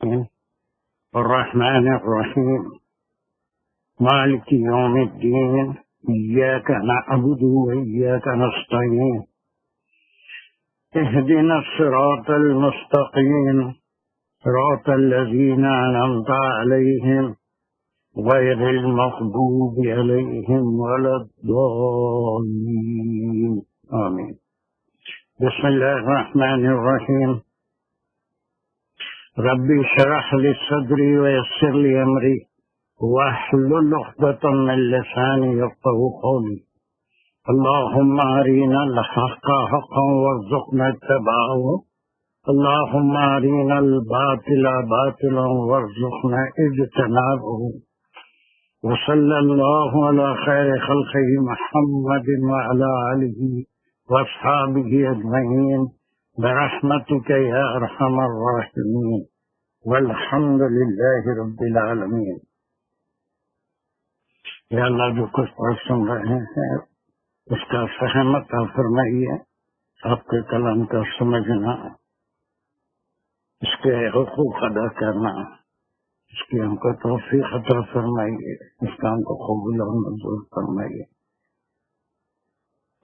الرحمن الرحيم مالك يوم الدين إياك نعبد وإياك نستعين اهدنا الصراط المستقيم صراط الذين أنعمت عليهم غير المغضوب عليهم ولا الضالين آمين. بسم الله الرحمن الرحيم. ربي اشرح لي صدري ويسر لي أمري واحلل عقدة من لساني يفقهوا قولي. اللهم أرنا الحق حقا وارزقنا اتباعه، اللهم أرنا الباطل باطلا وارزقنا اجتنابه. وصلى الله على خير خلقه محمد وعلى آله وأصحابه أجمعين برحمتك يا أرحم الراحمين والحمد لله رب العالمين. یا اللہ جو کچھ پڑھ سن رہے ہیں اس کا فہم عطا فرمائیے، آپ کے کلام کا سمجھنا، اس کے حقوق ادا کرنا، اس کی ہم کو توفیق عطا فرمائیے، اس کا ہم کو قبول اور منظور فرمائیے،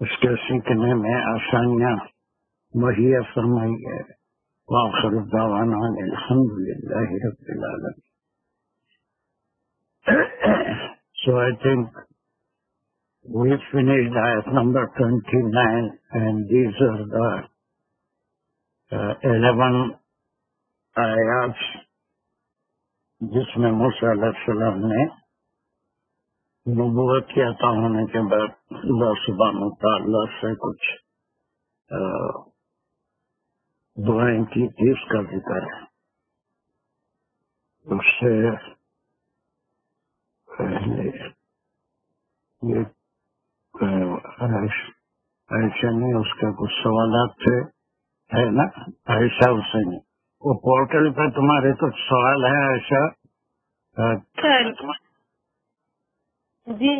اس کے سیکھنے میں آسانیاں مہیا فرمائیے۔ وآخر دعوانا الحمد للہ رب العالمین۔ So I think we finished ayat number 29, and these are the 11 ayats جس میں موسیٰ علیہ السلام نے نبوت کے عطا ہونے کے بعد اللہ سبحانہ وتعالیٰ سے کچھ دعائیں کی تھی، اس کا ذکر ہے۔ اس سے پہلے یہ عائشہ نہیں، اس کے کچھ سوالات تھے، ہے نا عائشہ حسین؟ وہ پورٹل پہ تمہارے کچھ سوال ہے عائشہ؟ جی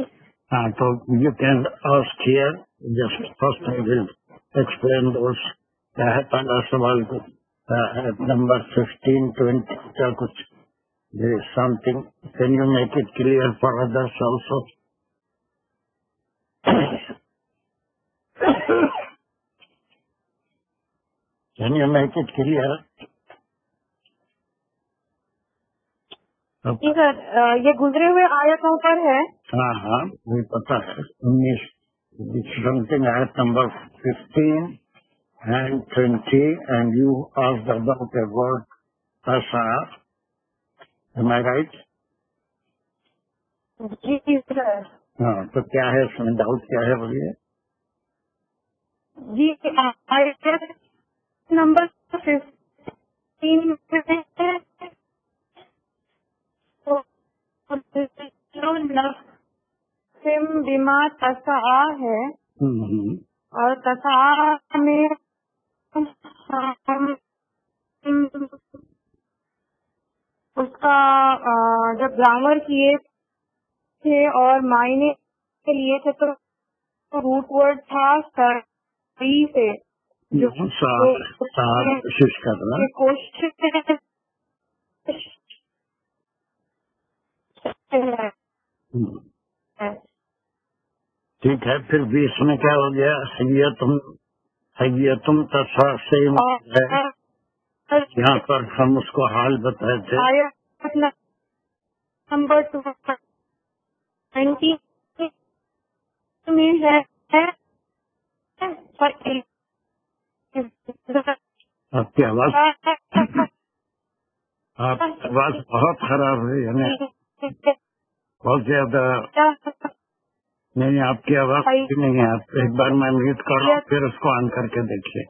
ہاں، تو you can ask here, just first I will explain those. کیا ہے پہلا سوال؟ نمبر 15 20 کا کچھ there is something. Can you make it clear for others also? Can you make it clear? جی سر، یہ گزرے ہوئے آیتوں پر ہے۔ ہاں ہاں مجھے پتا ہے، 19 something ayat number 15 and 20 and you asked about the word asa. Am I right? جی سر۔ ہاں، تو کیا ہے اس میں ڈاؤٹ کیا ہے بولیے؟ جی آیت نمبر 15 سم بما تسعا ہے، اور تسعا میں اس کا جب گرامر کیے تھے اور معنی کے لیے تھے تو روٹ ورڈ تھا سری سے، جو کوشش کرنا ٹھیک ہے۔ پھر 20 میں کیا ہو گیا؟ حیتم تسا سے یہاں پر ہم اس کو حال بتائے تھے۔ نمبر 20 میں ہے آپ کی آواز بہت خراب ہے، یعنی بہت زیادہ نہیں، آپ کی آواز نہیں ہے۔ آپ ایک بار میں میوٹ کروں پھر اس کو آن کر کے دیکھیے۔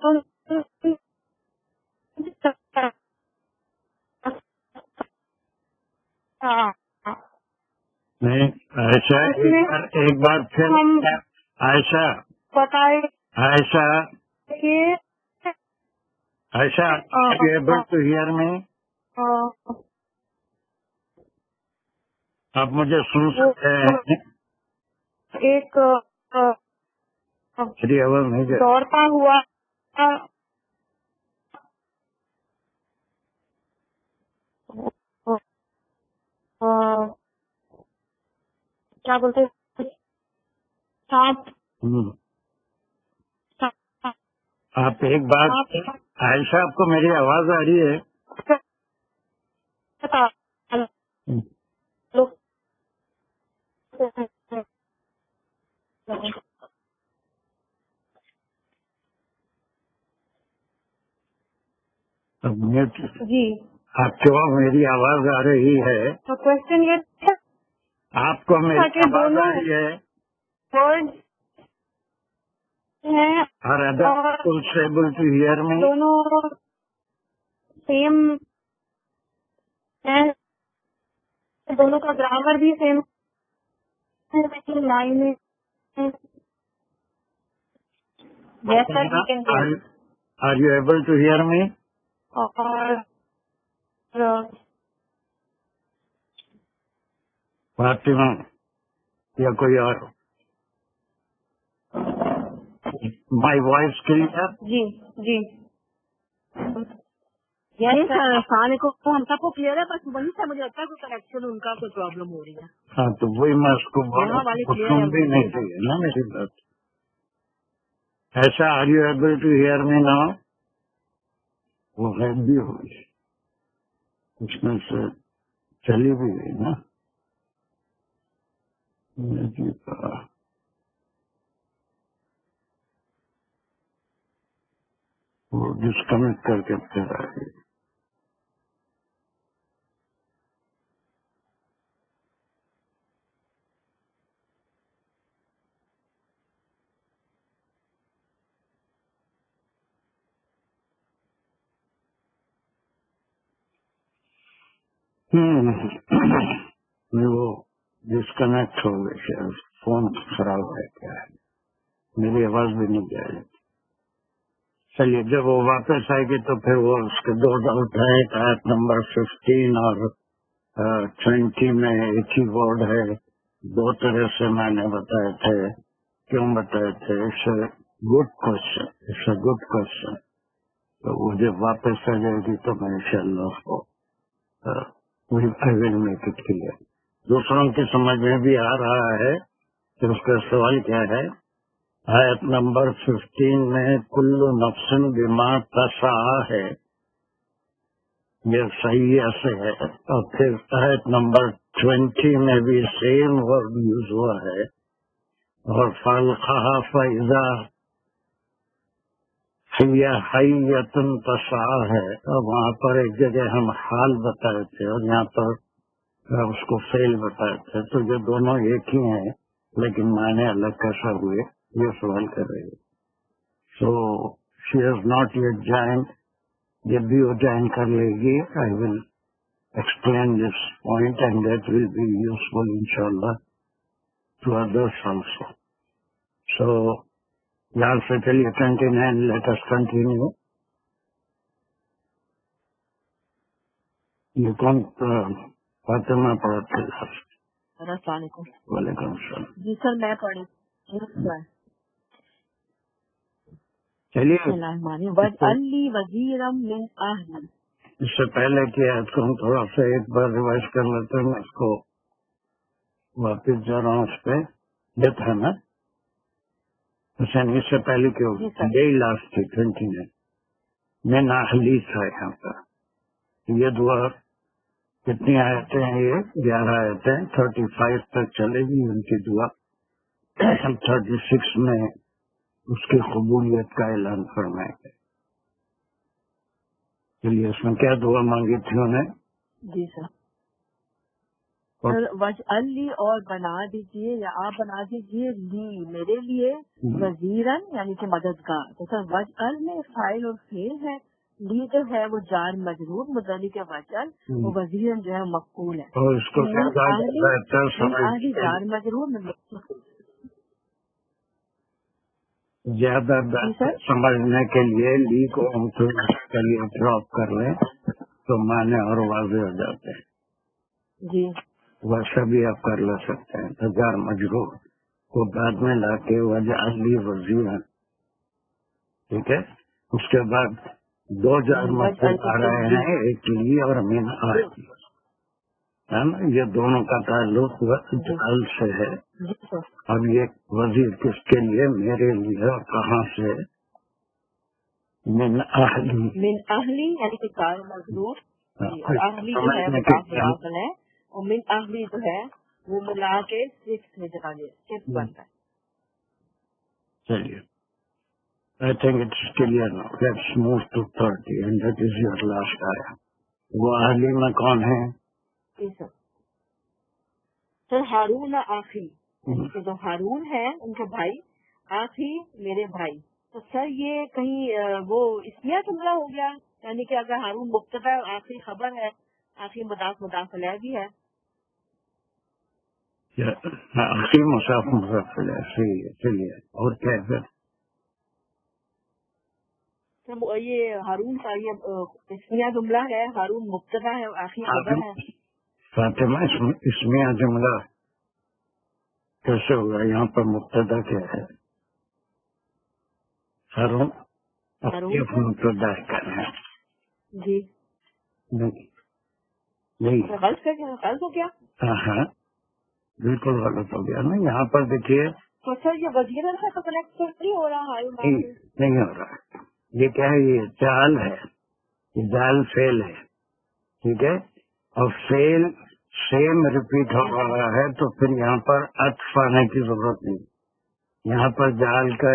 نہیں عائشہ، ایک بار پھر عائشہ ایبل ٹو ہیئر میں؟ آپ مجھے سن سکتے ہیں؟ ایک دوڑتا ہوا کیا بولتے ہیں سانپ. آپ ایک بات عائشہ، آپ کو میری آواز آ رہی ہے؟ جی آپ کو میری آواز آ رہی ہے؟ تو کوشچن یہ تھا آپ کو میری کہ آواز دونوں آ رہی ہے؟ ورڈ ہیں Are other people able to hear me? دونوں سیم ہے، دونوں کا گرامر بھی سیم ہے لیکن line Yes, sir, we can hear. Are you able to hear me? اور فاطمہ یا کوئی اور؟ My voice clear? جی جی السلام علیکم. ہم سب کو کلیئر ہے، بس وہیں سے مجھے لگتا ہے کوئی کنیکشن ان کا کوئی پرابلم ہو رہی ہے. ہاں تو وہی میں اس کو یہاں والی clear سن ہے بھی نہیں چاہیے نا میری بات. ایسا are you able to hear me نا؟ وہ غائب بھی ہوگی، اس میں سے چلی بھی گئی نا. وہ ڈسکنیکٹ کر کے پھر آ گئی. وہ ڈسکنیکٹ ہو گئی شاید، فون خراب ہے کیا ہے، میری آواز بھی نہیں جا رہی. چلیے جب وہ واپس آئے گی تو پھر وہ اس کے دو ڈاؤٹ ہے. آیت نمبر 15 اور 20 میں ایک ہی ورڈ ہے. دو طرح سے میں نے بتائے تھے. کیوں بتائے تھے؟ It's a good question, it's a good question. تو وہ جب واپس آ جائے گی تو میں انشاءاللہ اس کو I will make it clear. دوسروں کی سمجھ میں بھی آ رہا ہے کہ اس کا سوال کیا ہے. آیت نمبر 15 میں کل نفس بما تسعی ہے، یہ صحیح ایسے ہے. اور پھر آیت نمبر 20 میں بھی سیم ورڈ یوز ہوا ہے. اور فَأَلْقَاهَا فَإِذَا هِيَ حَيَّةٌ تَسْعَىٰ ہے. اور وہاں پر ایک جگہ ہم حال بتائے تھے اور یہاں پر اس کو فعل بتائے تھے. تو یہ دونوں ایک ہی ہیں لیکن معنی الگ کیسا ہوئے، یہ سوال کر رہی ہے. So she has not yet joined. جب بھی وہ جوائن کر لے گی I will explain this point and that will be useful انشاءاللہ ٹو ادرس آلسو. سو یہاں سے چلیے 29 لیٹ اس کنٹینیو. یہ کون فاطمہ پڑھتے ہیں؟ السلام علیکم. وعلیکم السلام. جی سر میں پڑھی. چلیے اس سے پہلے کی آیت کو ہم تھوڑا سا ایک بار ریوائز کر لیتے ہیں. میں اس کو واپس جا رہا ہوں اس پہ. یہ تھا نا حسین، اس سے پہلے کی یہی لاسٹ تھی 29 میں ناحلی تھا یہاں پر. یہ دعا کتنی آیتیں ہیں؟ یہ 11 آیتیں 35 تک چلے گی ان کی دعا. 36 میں اس کی قبولیت کا اعلان فرمائے گا. چلیے اس میں کیا دعا مانگی تھی انہوں نے؟ جی سر وجعل لی اور بنا دیجیے یا آپ بنا دیجیے لی میرے لیے وزیرن یعنی کہ مددگار. تو سر وجعل میں فاعل اور فعل ہے، لی جو ہے وہ جار مجرور متعلق ہے وجعل، وہ وزیرن جو ہے مفعول ہے. اور اس کو جار مجرور زیادہ سمجھنے کے لیے لی کو ہم کے لیے ڈراپ کر لیں تو معنی اور واضح ہو جاتے ہیں. جی ویسا بھی آپ کر لے سکتے ہیں. تو جار مجرور کو بعد میں لا کے وجعل لی وزیرا، ٹھیک ہے. اس کے بعد دو جار مجرور آ رہے ہیں، ایک لی اور من آتی. ہے نا. یہ دونوں کا تعلق جعل سے ہے. جی سر. اب یہ وزیر کس کے لیے؟ میرے لیے. اور کہاں سے؟ من اہلی. من اہلی یعنی کہ کار مضروف. اہلی جو ہے مضاف ہے اور من اہلی جو ہے وہ ملا کے صرف میں جگہ صرف بنتا ہے. چلیے. I think it's clear now. Let's move to 30 and that is your last ayah. وہ اہلی میں کون ہے؟ جی سر. سر ہارون آخی جو ہارون ہے ان کے بھائی، آخی میرے بھائی. تو سر یہ کہیں وہ اسمیہ جملہ ہو گیا، یعنی کہ اگر ہارون مبتدا اور آخری خبر ہے، آخری مضاف علیہ بھی ہے. آخری مضاف علیہ. صحیح ہے. چلیے اور کیا ہے؟ یہ ہارون کا یہ اسمیہ جملہ ہے، ہارون مبتدا ہے اور آخری خبر ہے. فاطمہ اسمیہ جملہ کیسے ہوگا؟ یہاں پر مبتدا کیا ہے؟ ہارون مبتدا ہے. جی نہیں غلط ہو گیا. ہاں بالکل غلط ہو گیا نا. یہاں پر دیکھیے تو سر یہ وزیر سے کنیکٹ نہیں ہو رہا. ہارون نہیں ہو رہا. یہ کیا ہے؟ یہ جعل ہے. یہ جعل فعل ہے. ٹھیک ہے. اور فعل سیم ریپیٹ ہو رہا ہے تو پھر یہاں پر عطف آنے کی ضرورت نہیں. یہاں پر جعل کا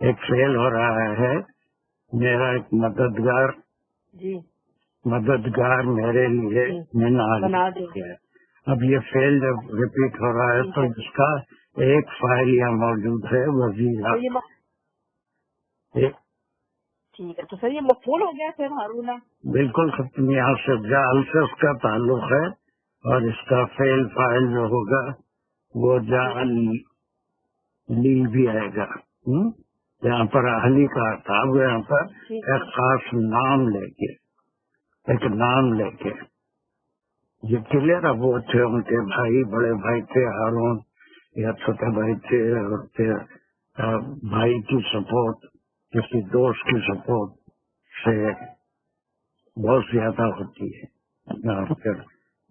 ایک فعل ہو رہا ہے. میرا ایک مددگار جی مددگار میرے لیے بنا دیا. اب یہ فعل جب ریپیٹ ہو رہا ہے تو اس کا ایک فاعل یہاں موجود ہے وزیر. ٹھیک ہے. تو سر یہ مفعول ہو گیا پھر ہارون. بالکل ختم. یہاں سے جعل سے اس کا تعلق ہے اور اس کا فعل فاعل جو ہوگا وہ جعل لی بھی آئے گا. یہاں پر اہلی کا تھا، وہ یہاں پر ایک خاص نام لے کے یہ کلیئر. اب وہ تھے ان کے بھائی، بڑے بھائی تھے ہارون یا چھوٹے بھائی تھے، اور پھر بھائی کی سپورٹ کسی دوست کی سپورٹ سے بہت زیادہ ہوتی ہے.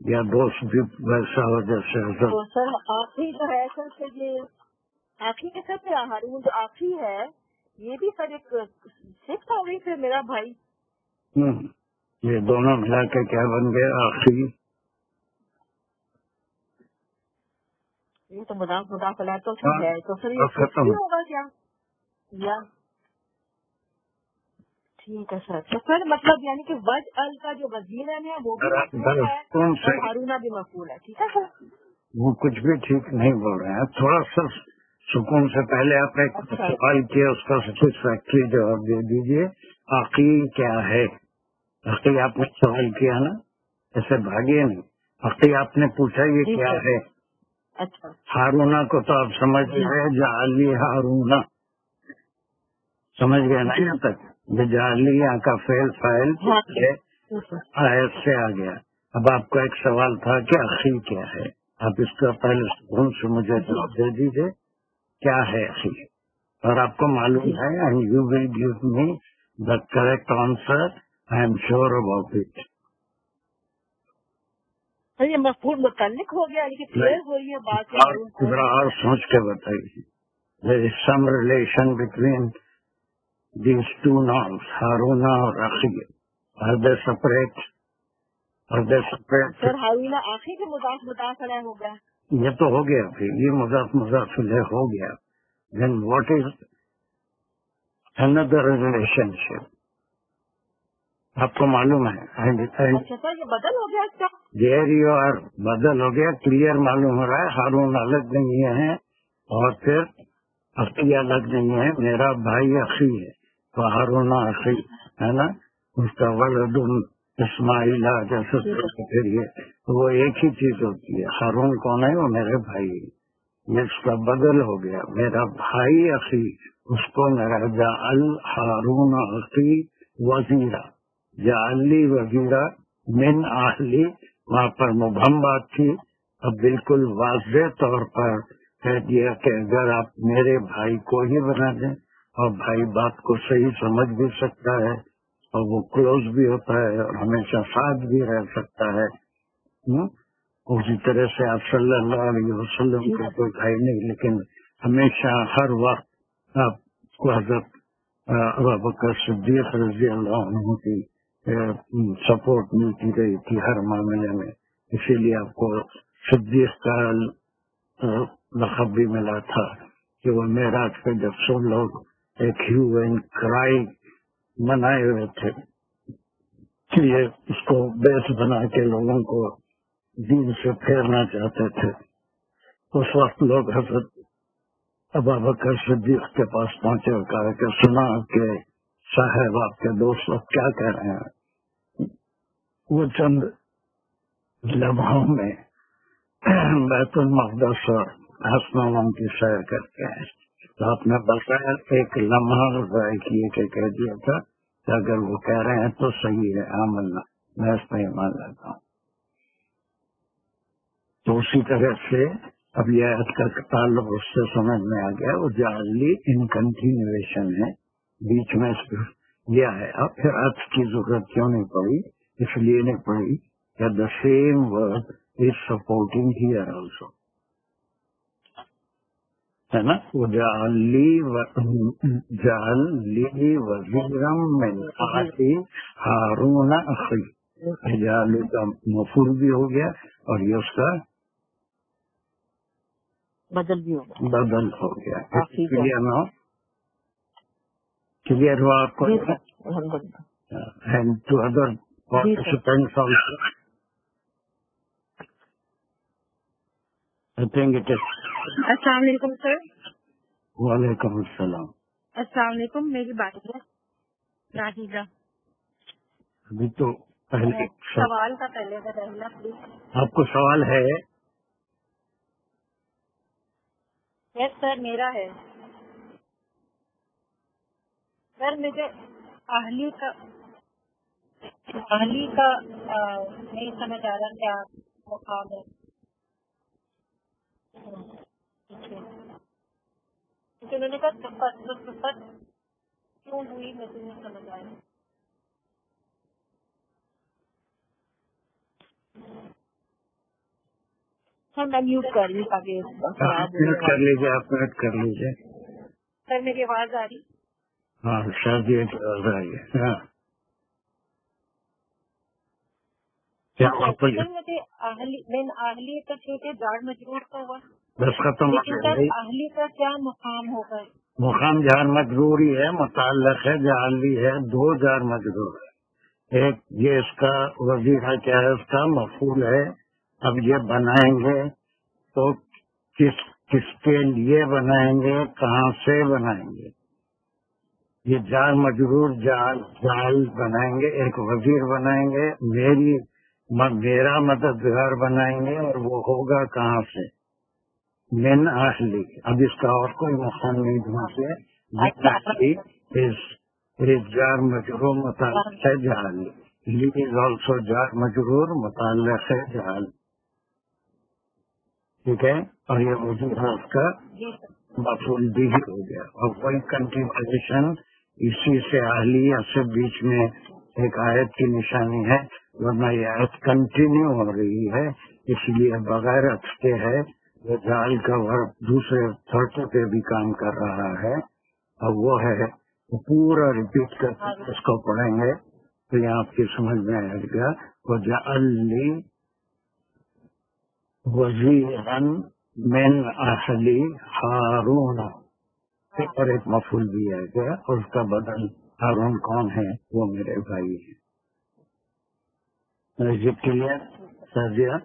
یا دوست بھی ویسا ہو جیسے سر آخری جو ہے سر یہ آخری کے ساتھ ہارون جو آخری ہے یہ بھی سر ایک صفت ہو گئی پھر میرا بھائی. یہ دونوں ملا کے کیا بن گئے؟ آخری. یہ تو مضاف علیہ تو ہے. تو سر یہ ختم ہوگا کیا؟ یا ٹھیک ہے سر. تو سر مطلب یعنی کہ وجعل کا جو وزیر ہے وہ بھی مفعول ہے اور ہارون بھی مفعول ہے. ٹھیک ہے سر. وہ کچھ بھی ٹھیک نہیں بول رہے ہیں. تھوڑا سا سکون سے پہلے آپ نے سوال کیا، اس کا سیٹسفیکٹری جواب دے دیجیے. عقیل کیا ہے؟ عقیل آپ نے سوال کیا نا، ایسے بھاگیے نہیں. عقیل آپ نے پوچھا یہ کیا ہے. اچھا. ہارونا کو تو آپ سمجھ گئے، جعلی ہارونا سمجھ گئے نا. یہاں تک جعلی یہاں کا فعل فاعل آیت سے آ گیا. اب آپ کا ایک سوال تھا کہ عقیل کیا ہے. آپ اس کا پہلے سکون سے مجھے جواب دے دیجیے کیا ہے عقیل. اور آپ کو معلوم ہے and you will give me the correct answer. I am sure about it. یہ مفعول متعلق ہو گیا کہ کلیئر ہو رہی ہے بات. اور سوچ کے بتائیے. there is some relation between these two nouns, Haruna اور عقیل. are they separate? سر ہارون آخری کے مضاف علیہ ہو گیا. یہ تو ہو گیا پھر یہ مضاف علیہ ہو گیا. then what is another relationship؟ آپ کو معلوم ہے. اچھا سر یہ بدل ہو گیا اس کا. There you are. بدل ہو گیا. کلیئر معلوم ہو رہا ہے ہارون الگ نہیں ہے اور پھر عقیل الگ نہیں ہے. میرا بھائی عقیل ہے تو ہارون عقیل ہے نا. اس کا ولد اسماعیل جیسے پھر یہ وہ ایک ہی چیز ہوتی ہے. ہارون کون ہے؟ وہ میرے بھائی. یہ اس کا بدل ہو گیا. میرا بھائی عقیل اس کو میرا جعل ہارون عقیل وزیرہ. جعلی وزیرہ من اہلی. وہاں پر مبہم بات تھی. اب بالکل واضح طور پر کہہ دیا کہ اگر آپ میرے بھائی کو ہی بنا دیں اور بھائی بات کو صحیح سمجھ بھی سکتا ہے اور وہ کلوز بھی ہوتا ہے اور ہمیشہ ساتھ بھی رہ سکتا ہے. اسی طرح سے آپ صلی اللہ علیہ وسلم کے کوئی بھائی نہیں، لیکن ہمیشہ ہر وقت آپ کو حضرت ابو بکر صدیق رضی اللہ عنہ کی سپورٹ ملتی رہی تھی ہر معاملے میں، اسی لیے آپ کو صدیق کا لقب بھی ملا تھا کہ وہ معراج پہ جب سب لوگ ایک ہیو اینڈ کرائی منائے ہوئے تھے کہ یہ اس کو بیس بنا کے لوگوں کو دین سے پھیرنا چاہتے تھے، اس وقت لوگ حضرت ابو بکر صدیق کے پاس پہنچے اور کہا کہ سنا کہ صاحب آپ کے دوست لوگ کیا کہہ رہے ہیں. وہ چند لمحوں میں بیت المقدس اور حسنوں کی سیر کر کے آئے تو آپ نے بغیر ایک لمحہ ضائع کیے کہ کہہ دیا تھا کہ اگر وہ کہہ رہے ہیں تو صحیح ہے، آمنا، میں اس میں ایمان لاتا ہوں. تو اسی طرح سے اب یہ آیت کا تعلق اس سے سمجھ میں آ گیا، وہ جعلی ان کنٹینویشن ہے، بیچ میں یہ آیا. اب پھر عطف کی ضرورت کیوں نہیں پڑی؟ اس لیے نہیں پڑی کہ دا same word is supporting here also, ہے نا. وہ جعل لی وزیرا من اخی ہارون اخی، جعل کا مفعول بھی ہو گیا اور یہ اس کا بدل بھی ہوگا، بدل ہو گیا. کلیئر نہ ہو؟ کلیئر ہوا آپ کو؟ And to other participants also. I think it is. السلام علیکم سر. وعلیکم السلام. السلام علیکم، میری بات ہے راجیزہ. ابھی تو پہلے سوال کا پہلے بتائیے پلیز. آپ کو سوال ہے؟ یس سر، میرا ہے سر. مجھے اہلی کا نہیں سمجھ آ رہا کیا مقام ہے. کیونکہ انہوں نے کہا صفت کیوں ہوئی، مجھے نہیں سمجھ آیا. سر میں میوٹ کر رہی تاکہ میوٹ کر لیجیے، آپ میوٹ کر لیجیے. سر میری آواز آ رہی؟ ہاں شاید یہ آ رہی ہے. ہاں کیا مجھے اہلی کا چھوٹے جاڑ مجرور کا ہوا، بس ختم ہو لیکن سر گیا. اہلی کا کیا مقام ہوگا؟ مقام جار مجروری ہے، متعلق ہے، جعلی ہے، دو جار مجرور ہے. ایک یہ اس کا وظیفہ کیا ہے، اس کا مفعول ہے. اب یہ بنائیں گے تو کس کے لیے بنائیں گے، کہاں سے بنائیں گے؟ یہ جار مجرور جال بنائیں گے، ایک وزیر بنائیں گے، میرا مددگار بنائیں گے، اور وہ ہوگا کہاں سے؟ من اہلی. اب اس کا اور کوئی مقام نہیں ڈھونڈتے. من اہلی is جار مجرور متعلق ہے جعلی. لی از آلسو جار مجرور متعلق ہے جعل. ٹھیک ہے، اور یہ وزیر ہے اس کا مفعول بھی ہو گیا. اور کوئی کنٹینیویشن اسی سے اہلیہ سے بیچ میں ایک آیت کی نشانی ہے، ورنہ یہ آیت کنٹینیو ہو رہی ہے. اس لیے بغیر عطف کے ہے، وہ جعل کا ورب دوسرے تھرڈ پہ بھی کام کر رہا ہے. اور وہ ہے پورا ریپیٹ کر اس کو پڑھیں گے تو یہ آپ کی سمجھ میں آئے گا. وَجَعَلْ لِي وَزِيرًا مِنْ أَهْلِ هَارُونَ، اور ایک مفعول بھی آ گیا، اور اس کا بدل ہارون کون ہے؟ وہ میرے بھائی ہیں. کلیئر سازیہ؟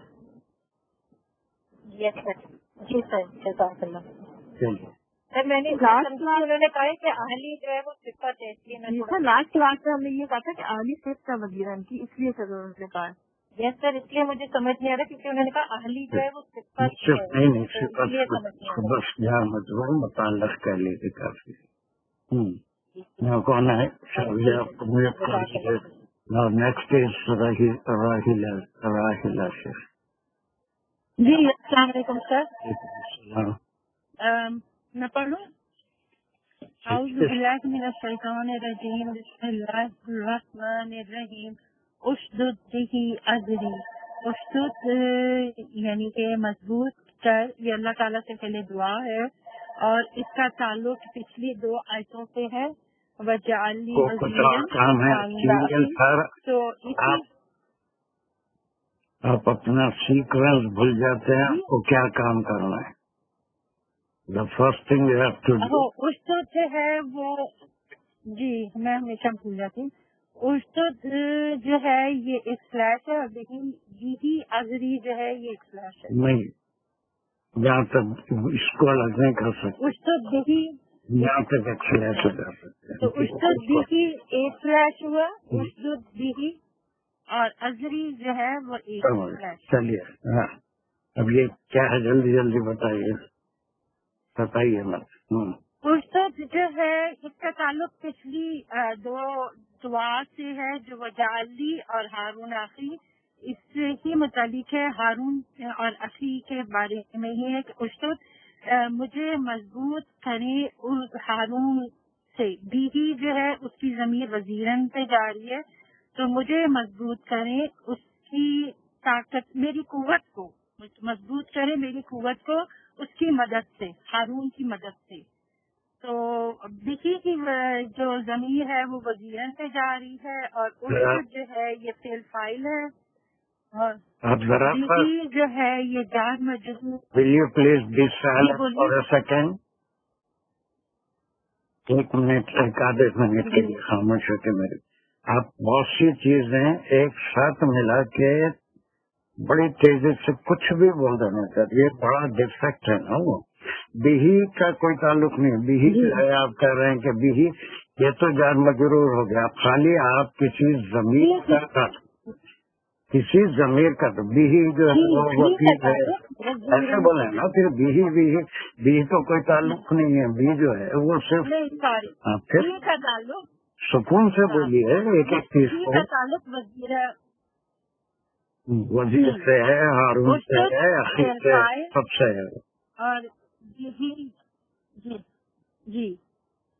یس سر. جی سر، جزاک اللہ. چلیے. سر میں نے انہوں نے کہا کہ اہلی جو ہے وہ صفت ہے، اس لیے میں سر لاسٹ کلاس میں ہم نے یہ کہا تھا کہ اہلی صفت کا وزیر ان کی، اس لیے سر انہوں نے کہا. یس سر، اس لیے مجھے سمجھ نہیں آ رہا کیونکہ انہوں نے کہا اہلی جو ہے وہ صفت ہے، نہیں اس لیے سمجھ نہیں آ رہا. بس جہاں مجبور متعلق کر لیتے کافی. کون ہے؟ نیکسٹ از راہیلہ شیخ. جی السلام علیکم سر. السلام. میں پڑھوں؟ اعوذ باللہ من الشیطان الرجیم، بسم اللہ الرحمن الرحیم. اشدد به اذری اشتد یعنی کہ مضبوط کر، یہ اللہ تعالیٰ سے پہلے دعا ہے اور اس کا تعلق پچھلی 2 آیتوں سے ہے، وجعلنی کو کچھ اور وزیرا کام ہے سیریل سر، تو اسی آپ اپنا سیکوینس بھول جاتے ہیں، آپ کو کیا کام کرنا ہے. The first thing you have to do. اشتد جو ہے وہ، جی میں ہمیشہ بھول جاتی ہوں. اشتد جو ہے یہ ایک سلیش ہے، اور لیکن جی ازری جو ہے یہ ایک سلیش ہے. نہیں، جہاں تک اس کو الگ نہیں کر سکتے، اشتد بھی، یہاں تک ایکسلائش کر سکتے تو ہیں. اشتد بھی ایک سلیش ہوا، اشتد بھی، اور ازری جو ہے وہ ایک سلیش. چلیے ہاں، اب یہ کیا ہے جلدی جلدی بتائیے مت. اشتد جو ہے اس کا تعلق پچھلی 2 دعا سے ہے جو وجعلی اور ہارون اخی، اس سے ہی متعلق ہے. ہارون اور اخی کے بارے میں ہی ہے کہ اشتد مجھے مضبوط کرے اس ہارون سے. بھی جو ہے اس کی ضمیر وزیرن پہ جا رہی ہے، تو مجھے مضبوط کرے اس کی طاقت، میری قوت کو مضبوط کرے، میری قوت کو اس کی مدد سے، ہارون کی مدد سے. تو بکی کی جو ضمیر ہے وہ وزیرن پہ جا رہی ہے، اور اشتد جو ہے یہ فعل فاعل ہے، اور آپ ذرا بکی جو ہے یہ جار مجرور. Will you please be silent for a second. 1 minute, 1 آدھے منٹ کے لیے خاموش ہو کے میری. آپ بہت سی چیزیں ایک ساتھ ملا کے بڑی تیزی سے کچھ بھی بول دینا چاہتے، یہ بڑا ڈیفیکٹ ہے نا. وہ بہی کا کوئی تعلق نہیں. بہی جو ہے آپ کہہ رہے ہیں کہ بہی یہ تو جار مجرور ہو گیا. خالی آپ کسی ضمیر کا تو بہی جو ہے وہ وکیل ہے ایسے بولے نا. پھر بہی تو کوئی تعلق نہیں ہے. بی جو ہے وہ صرف پھر سکون سے بولیے ایک ایک چیز کو. وزیر سے ہے، ہارون سے ہے، اخی سے، سب سے ہے. اور جی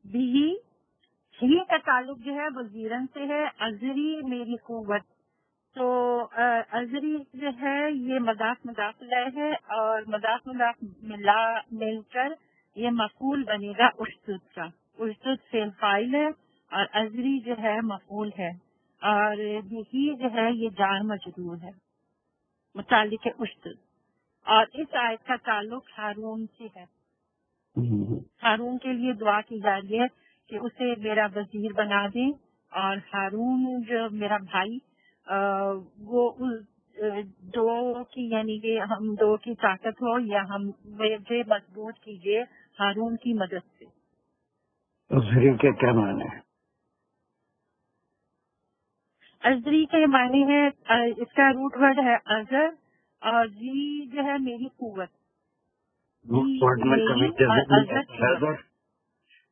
بھی کا تعلق جو ہے وزیرن سے ہے. ازری میری قوت، تو ازری جو ہے یہ مضاف مداخلہ ہے، اور مضاف مل کر یہ مفعول بنے گا اشتد کا. اشتد فعل فاعل ہے اور ازری جو ہے مفعول ہے، اور بھی جو ہے یہ جار مجرور ہے متعلق ہے اشتد. اور اس آیت کا تعلق ہارون سے ہے. ہارون کے لیے دعا کی جا رہی ہے کہ اسے میرا وزیر بنا دیں، اور ہارون جو میرا بھائی وہ دو کی یعنی کہ ہم 2 کی طاقت ہو، یا ہم مجھے مضبوط کیجیے ہارون کی مدد سے. ازری کے کیا معنی ہے؟ ازری کے معنی ہے، اس کا روٹ ورڈ ہے ازر، اور جی جو ہے میری قوت. روٹ ورڈ میں کبھی جزم بھی آتا ہے،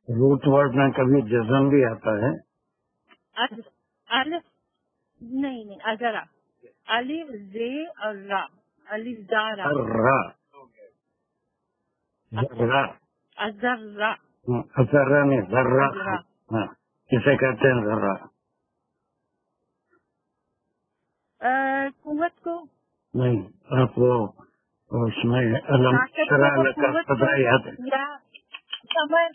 روٹ ورڈ میں کبھی جزم بھی آتا ہے. نہیں ازرا، الف زے اور را، الف زارا ذرا ذرہ نہیں ذرہ. ہاں کسے کہتے ہیں ذرہ؟ قوت کو نہیں. آپ وہ اس میں علم شرح لکا پتہ یاد ہے؟ یا کمر.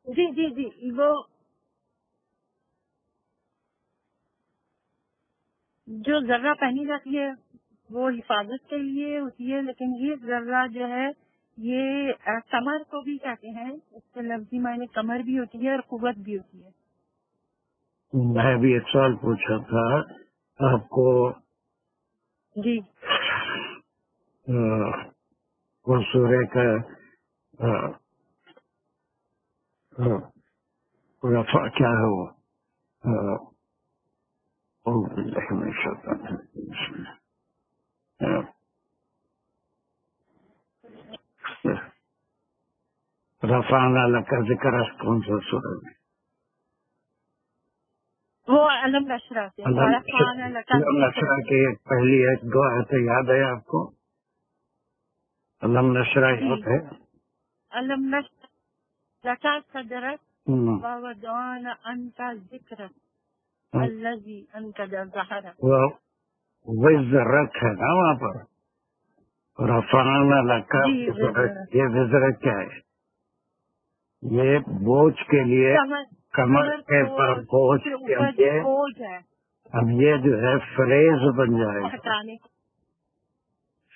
جی وہ جو ذرہ پہنی جاتی ہے وہ حفاظت کے لیے ہوتی ہے، لیکن یہ ذرہ جو ہے یہ کمر کو بھی کہتے ہیں. اس کے لفظی معنی کمر بھی ہوتی ہے اور قوت بھی ہوتی ہے. میں بھی ایک سوال پوچھا تھا آپ کو. جی وہ سورہ کا رفع کیا ہے وہ؟ رفعنا لک ذکرک کون سا سورہ میں؟ وہ علم نشرہ سے. علم نشرہ کی ایک پہلی 1-2 آیتیں یاد ہے آپ کو؟ علم نشرہ یاد ہے؟ علم نشرہ لک صدرک ووضعنا عنک ذکرک الذی انقض ظہرک. وزرک ہے نا وہاں پر، رفعنا لک، یہ وزرک کیا ہے؟ یہ بوجھ کے لیے، کمر کے پر بوجھ کے لیے. اب یہ جو ہے فریز بن جائے گا،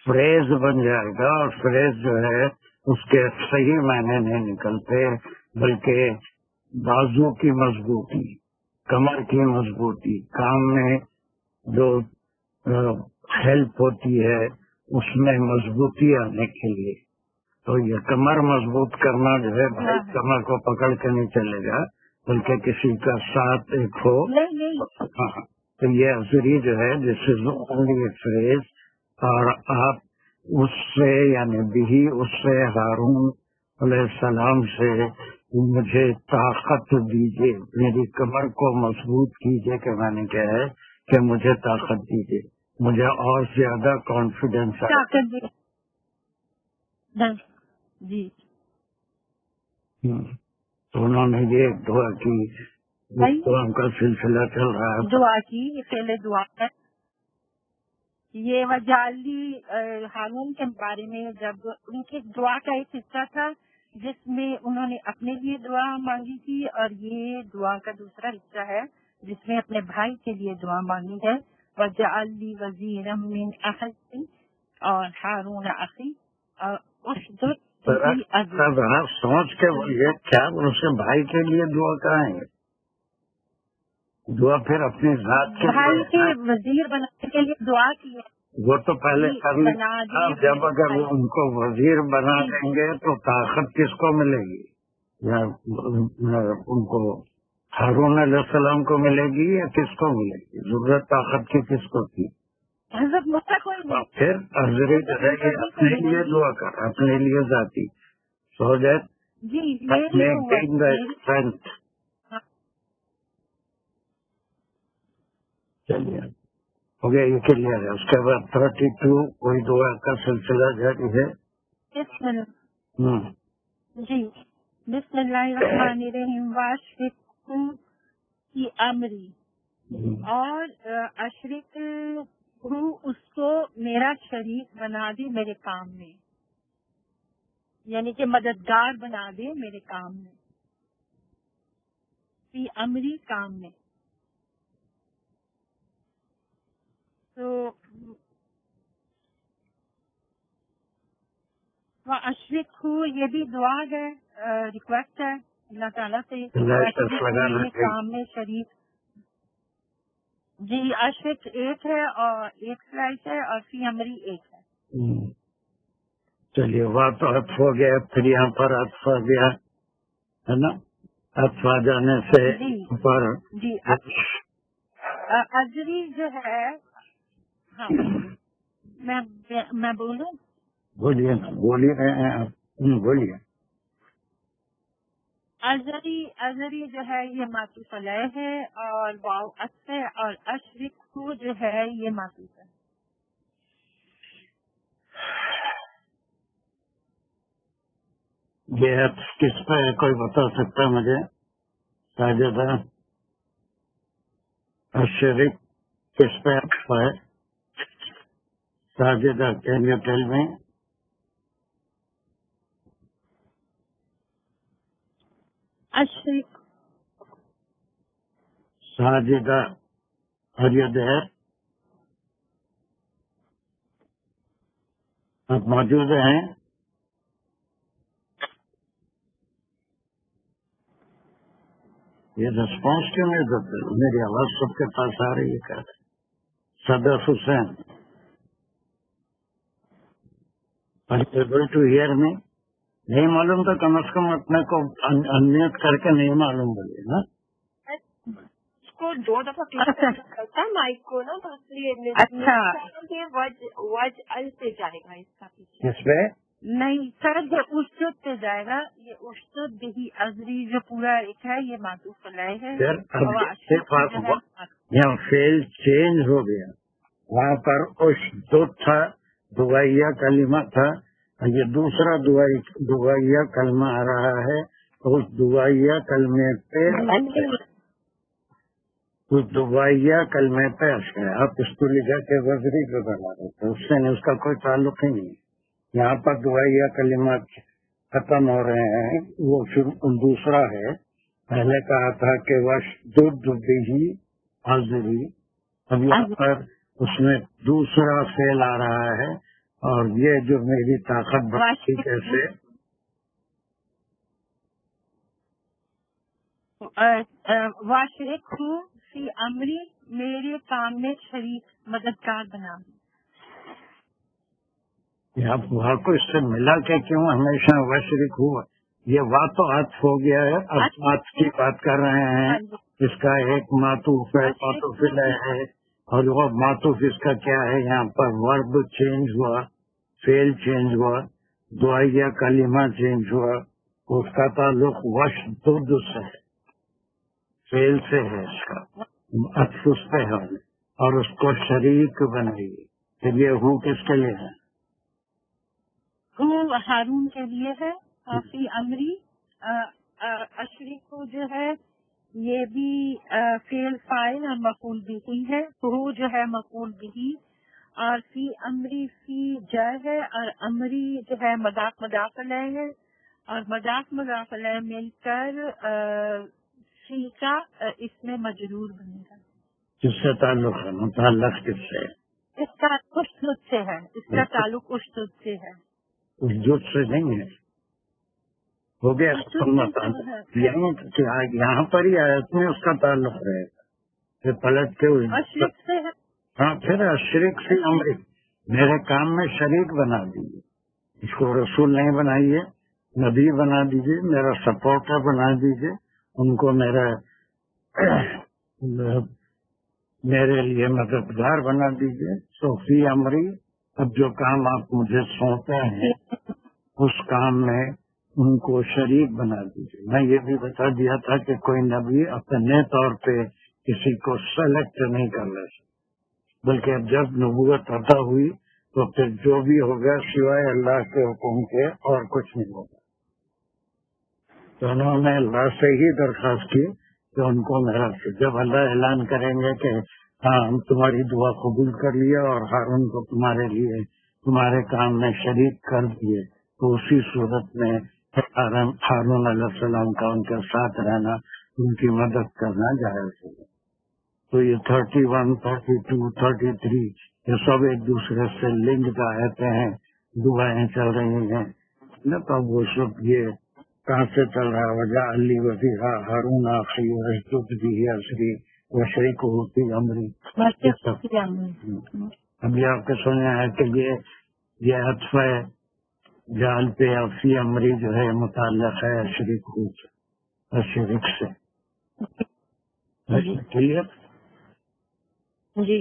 فریز بن جائے گا، اور فریز جو ہے اس کے صحیح معنی نہیں نکلتے، بلکہ بازو کی مضبوطی، کمر کی مضبوطی، کام میں جو ہیلپ ہوتی ہے اس میں مضبوطی آنے کے لیے. تو یہ کمر مضبوط کرنا جو ہے بھائی کمر کو پکڑ کے نہیں چلے گا، بلکہ کسی کا ساتھ ایک ہو. ہاں، تو یہ عذری جو ہے دس از اونلی فریز، اور آپ اس سے یعنی بھی اس سے ہارون علیہ السلام سے مجھے طاقت دیجیے، میری کمر کو مضبوط کیجیے، کہ میں نے کیا ہے کہ مجھے طاقت دیجیے، مجھے اور زیادہ کانفیڈینس ہے. جی تو انہوں نے یہ دعا کی، دعا کا سلسلہ چل رہا ہے. دعا کی، یہ پہلے دعا ہے. یہ وجالی ہارون کے بارے میں جب ان کی دعا کا ایک حصہ تھا جس میں انہوں نے اپنے لیے دعا مانگی تھی، اور یہ دعا کا دوسرا حصہ ہے جس میں اپنے بھائی کے لیے دعا مانگی ہے. وجعلی وزیرا من اہلی اور ہارون اخی اور اشدد به اذری. آپ سوچ کے بولیے، کیا اس کے بھائی کے لیے دعا کہاں ہے؟ دعا پھر اپنی ذات کے بھائی کے وزیر بنانے کے لیے دعا کی ہے. وہ تو پہلے کر لیں. جب اگر وہ ان کو وزیر بنا دیں گے تو طاقت کس کو ملے گی؟ یا ان کو ہارون علیہ السلام کو ملے گی یا کس کو ملے گی؟ ضرورت طاقت کی کس کو تھی؟ حضرت موسیٰ کو ہی نہیں. پھر عذری جو ہے یہ اپنے لیے دعا کر، اپنے لیے ذاتی سو دیٹ جی اسٹرینتھ. چلیے ہو گیا، یہ کلیئر ہے. اس کے بعد 32 کوئی دعا کا سلسلہ جاری ہے. جی بسم اللہ الرحمن الرحیم. واشرک کی امری، اور اشرک ہوں اس کو میرا شریک بنا دے میرے کام میں، یعنی کہ مددگار بنا دے میرے کام میں، فی امری کام میں. تو وہ اشرک ہوں، یہ بھی دعا ہے، ریکویسٹ ہے اللہ تعالیٰ سے، میرے کام میں شریک. جی اشرک ایک ہے اور ایک سلائس ہے، اور فی امری ایک ہے. چلیے وہاں تو عطف ہو گیا، پھر یہاں پر عطف آ گیا ہے نا. عطف آ جانے سے پر جی اجری جو ہے، ہاں میں بولوں؟ بولیے نا، بولیے رہے ہیں آپ، بولیے. ازری جو ہے یہ معطوف علیہ ہے، اور واو عطف ہے، اور اشرک جو ہے یہ معطوف ہے. یہ عطف کس پہ ہے کوئی بتا سکتا ہے مجھے؟ ساجدہ اشرک کس پہ عطف ہے؟ Sajida can you tell me? اشرک ساجدہ are you there؟ آپ موجود ہیں؟ یہ ریسپانس کیوں نہیں دیتے؟ میری آواز سب کے پاس آ رہی ہے. کیا صدف حسین ایبل ٹو ہیئر میں نہیں معلوم تو کم از کم اپنے کو انمیوٹ کر کے نہیں معلوم بولے نا. اس کو 2 دفعہ کلک کرتا مائک کو نا، تو اس لیے اچھا وج ال سے جائے گا اس کا پیچھے. کس پہ؟ نہیں سر، یہ اشتد پہ جائے گا. یہ اشتد بھی ازری جو پورا ایک ہے یہ معطوف علیہ ہے. یہاں فیل چینج ہو گیا، وہاں پر اشتد تھا، دعائیہ کلمہ تھا، یہ دوسرا دعائیہ کلمہ آ رہا ہے. تو اس دعائیہ کلمے پہ وہ دبائیا کلمے پہ ہے، آپ اس کو لکھا کے وزری کو بنا رہے تھے، اس سے اس کا کوئی تعلق ہی نہیں. یہاں پر دبائیا کلمات ختم ہو رہے ہیں، وہ دوسرا ہے. پہلے کہا تھا کہ وش دبی حاضری، اب یہاں پر اس میں دوسرا فعل آ رہا ہے. اور یہ جو میری طاقت بڑھتی کیسے، واشرک ہوں فی امری، میرے کام میں شریک مددگار بنا. آپ وہاں کو اس سے ملا کے کیوں ہمیشہ وشرک ہوا؟ یہ وا تو عطف ہو گیا ہے، اب عطف کی بات کر رہے ہیں. اس کا ایک معطوف ہے، معطوف ہے، اور وہ معطوف اس کا کیا ہے؟ یہاں پر ورب چینج ہوا، فعل چینج ہوا، دعائیہ کلمہ چینج ہوا. اس کا تعلق وشدد سے ہے، فعل سے ہے، اس کا عطف اس پہ ہے اور اس کو شریک بنائیے. پھر یہ ہو کس کے لیے ہے؟ وہ ہارون کے لیے ہے. فی امری اشریک کو جو ہے یہ بھی فعل فاعل اور مفعول بھی ہے. وہ جو ہے مفعول بھی، اور فی امری فی جائے ہے، اور امری جو ہے مضاف مضاف الیہ ہے، اور مضاف مضاف الیہ مل کر فی کا اس میں مجرور بنے گا. کس سے تعلق ہے؟ متعلق کس سے؟ اس کا اشدد سے ہے، اس کا تعلق اشدد سے ہے، اشدد سے نہیں ہے. ہو گیا یہاں پر ہی آیت میں اس کا تعلق رہے گا. پھر پلٹ کے اشرک سے ہے. ہاں، پھر اشرک سے امری، میرے کام میں شریک بنا دیجیے. اس کو رسول نہیں بنائیے، نبی بنا دیجیے، میرا سپورٹر بنا دیجیے، ان کو میرے لیے مددگار بنا دیجیے. فی امری، اب جو کام آپ مجھے سونپے ہیں اس کام میں ان کو شریک بنا دیجیے. میں یہ بھی بتا دیا تھا کہ کوئی نبی اپنے طور پہ کسی کو سلیکٹ نہیں کر رہے، بلکہ اب جب نبوت عطا ہوئی تو پھر جو بھی ہوگا سوائے اللہ کے حکم کے اور کچھ نہیں ہوگا. تو انہوں نے اللہ سے ہی درخواست کی کہ ان کو میرا، جب اللہ اعلان کریں گے کہ ہاں ہم تمہاری دعا قبول کر لیا اور ہارون کو تمہارے لیے تمہارے کام میں شریک کر دیے، تو اسی صورت میں ہارون علیہ السلام کا ان کے ساتھ رہنا، ان کی مدد کرنا جائز ہے. تو یہ 31، 32، 33 یہ سب ایک دوسرے سے لنک آتے ہیں، دعائیں چل رہی ہیں نہ. تو وہ سب یہ کہاں سے چل رہا ہے؟ وجہ علی وزیرہ ہارون آخری وشدد بھی عصری وشریک ہوتی امری. ابھی آپ کے سننا ہے کہ یہ عطف جال پہ فی امری جو ہے متعلق ہے شریک سے. کلیئر؟ جی.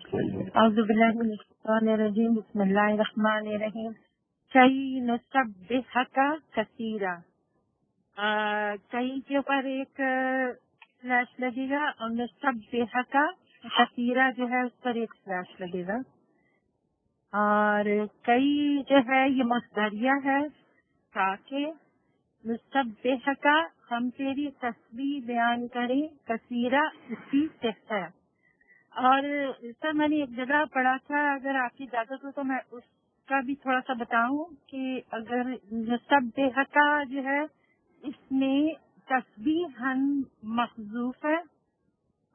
اعوذ باللہ من الشیطان الرجیم، بسم اللہ الرحمن الرحیم. کئی نسبحک کثیرا، کئی کے اوپر ایک سلیش لگے گا، اور نسبحک کثیرا جو ہے اس پر ایک سلیش لگے گا. اور کئی جو ہے یہ مصدریہ ہے، تاکہ نسبحک ہم تیری تسبیح بیان کریں، کثیرا اس کی صفت ہے. اور سر میں نے ایک جگہ پڑھا تھا، اگر آپ کی اجازت ہو تو میں اس کا بھی تھوڑا سا بتاؤں کہ اگر نسبحک جو ہے اس میں تسبیحاً محذوف ہے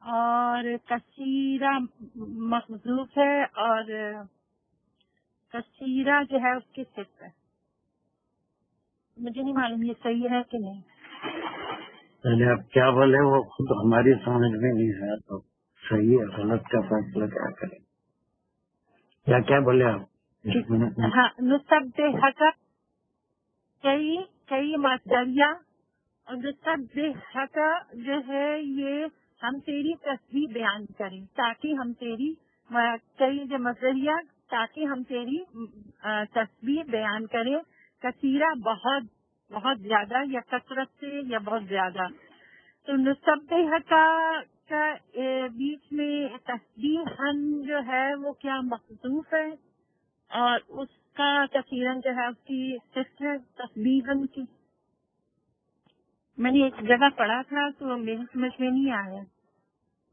اور کثیرہ محذوف ہے، اور کثیرہ جو ہے اس کی صفت ہے. مجھے نہیں معلوم یہ صحیح ہے کہ نہیں. پہلے آپ کیا بولے وہ خود ہماری سمجھ میں نہیں ہے، تو صحیح ہے غلط کا فیصلہ کیا کریں؟ کیا بولے آپ؟ ہاں، نسبحک کئی مصدریہ، اور نسبحک جو ہے یہ ہم تیری تسبیح بیان کریں، تاکہ ہم تیری کئی جو مصدریہ تاکہ ہم تیری تسبیح بیان کریں. کثیرہ بہت بہت زیادہ، یا کثرت سے، یا بہت زیادہ. تو نسبحک کا بیچ میں تسبیحاً جو ہے وہ کیا محذوف ہے، اور اس کا کثیراً جو ہے اس کی صفت ہے تسبیحاً کی. میں نے ایک جگہ پڑھا تھا تو میری سمجھ میں نہیں آیا.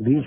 20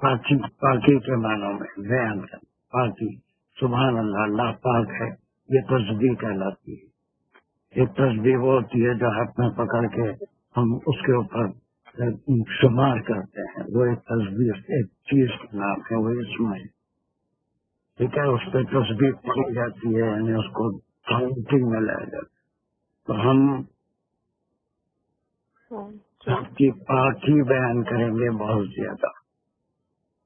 پاکی کے معنوں میں بیان کر پاکی. سبحان اللہ، اللہ پاک ہے، یہ تسبیح کہلاتی ہے. ایک تسبیح وہ ہوتی ہے جو ہاتھ میں پکڑ کے ہم اس کے اوپر شمار کرتے ہیں، وہ ایک تسبیح ایک چیز کا نام ہے، وہ اسم ہے. ٹھیک ہے، اس پہ تسبیح پڑھی جاتی ہے، یعنی اس کو کاؤنٹنگ میں لایا جاتا ہے. تو ہم سب کی پاکی بیان کریں گے بہت زیادہ.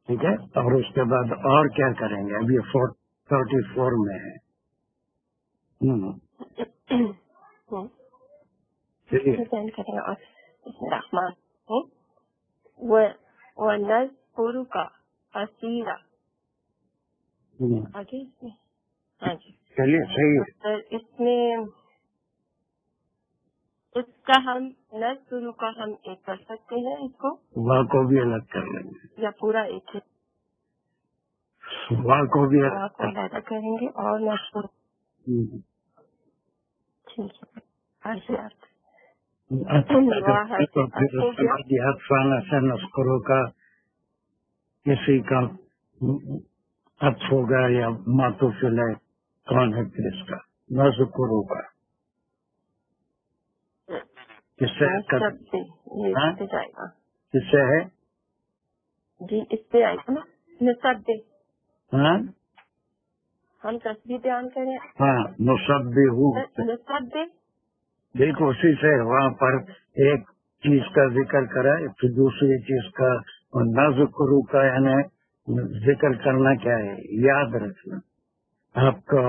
ٹھیک ہے، اور اس کے بعد اور کیا کریں گے؟ اب یہ 34 میں ہے. چلیے. وَنَذْكُرُكَ كَثِيرًا. آگے اس میں ہاں جی چلیے صحیح ہے. اس میں اس کا ہم نذکر کا ہم ایک کر سکتے ہیں، اس کو واہ کو بھی الگ کر لیں گے، یا پورا ایک ہی واہ کو بھی کو علیحدہ کریں گے اور نذکر. ٹھیک ہے، افسانہ سے نذکروں کا کسی کا عطف ہوگا یا معطوف علیہ کون ہے پھر اس کا؟ نذکروں کا کس سے جائے گا؟ کس سے ہے؟ جی اس پہ آئے گا نا نسب دے. ہاں ہم تصویر بیان کریں. ہاں نسبح نسب دے. دیکھو اسی سے وہاں پر ایک چیز کا ذکر کرا پھر دوسری چیز کا. اور نذکروں کا یعنی ذکر کرنا کیا ہے؟ یاد رکھنا. آپ کو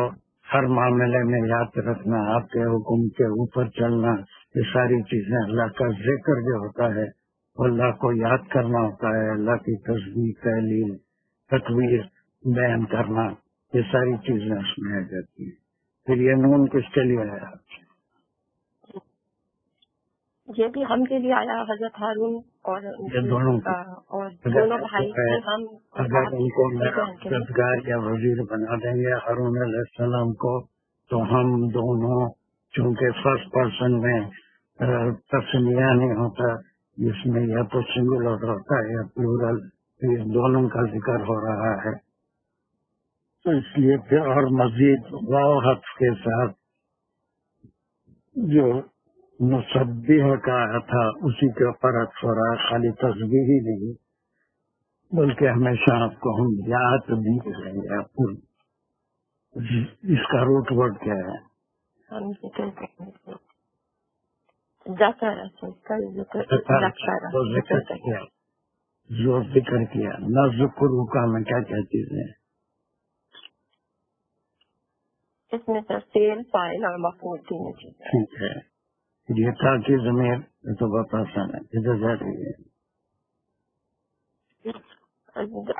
ہر معاملے میں یاد رکھنا، آپ کے حکم کے اوپر چلنا، یہ ساری چیزیں اللہ کا ذکر جو ہوتا ہے وہ اللہ کو یاد کرنا ہوتا ہے. اللہ کی تسبیح، تحلیل، تکبیر بیان کرنا، یہ ساری چیزیں اس میں آ جاتی ہیں. پھر یہ نون کس کے لیے آیا؟ یہ بھی ہم کے لیے آیا، حضرت ہارون اور یہ دونوں دونوں بھائی سے ہم اگر ان کو مددگار یا وزیر بنا دیں گے ہارون علیہ السلام کو، تو ہم دونوں چونکہ فرسٹ پرسن میں تسمیہ نہیں ہوتا، جس میں یا تو سنگولر ہوتا ہے یا پلورل، یہ دونوں کا ذکر ہو رہا ہے. تو اس لیے پھر اور مزید واو حرف کے ساتھ جو مصبح کا تھا اسی کے اوپر حرف ہو رہا ہے. خالی تسبیح ہی نہیں بلکہ ہمیشہ آپ کو ہم یاد بھی کریں گے. آپ کو اس کا روٹ ورڈ کیا ہے؟ ہم ذکر کریں گے. ذکر کیا. نذکروں کا میں کیا کیا چیزیں ہیں اس میں سر فعل، فاعل اور مفعول تینوں چیزیں. ٹھیک ہے، یہ تھا کہ ضمیر تو بہت آسان ہے. ادھر جا رہی ہے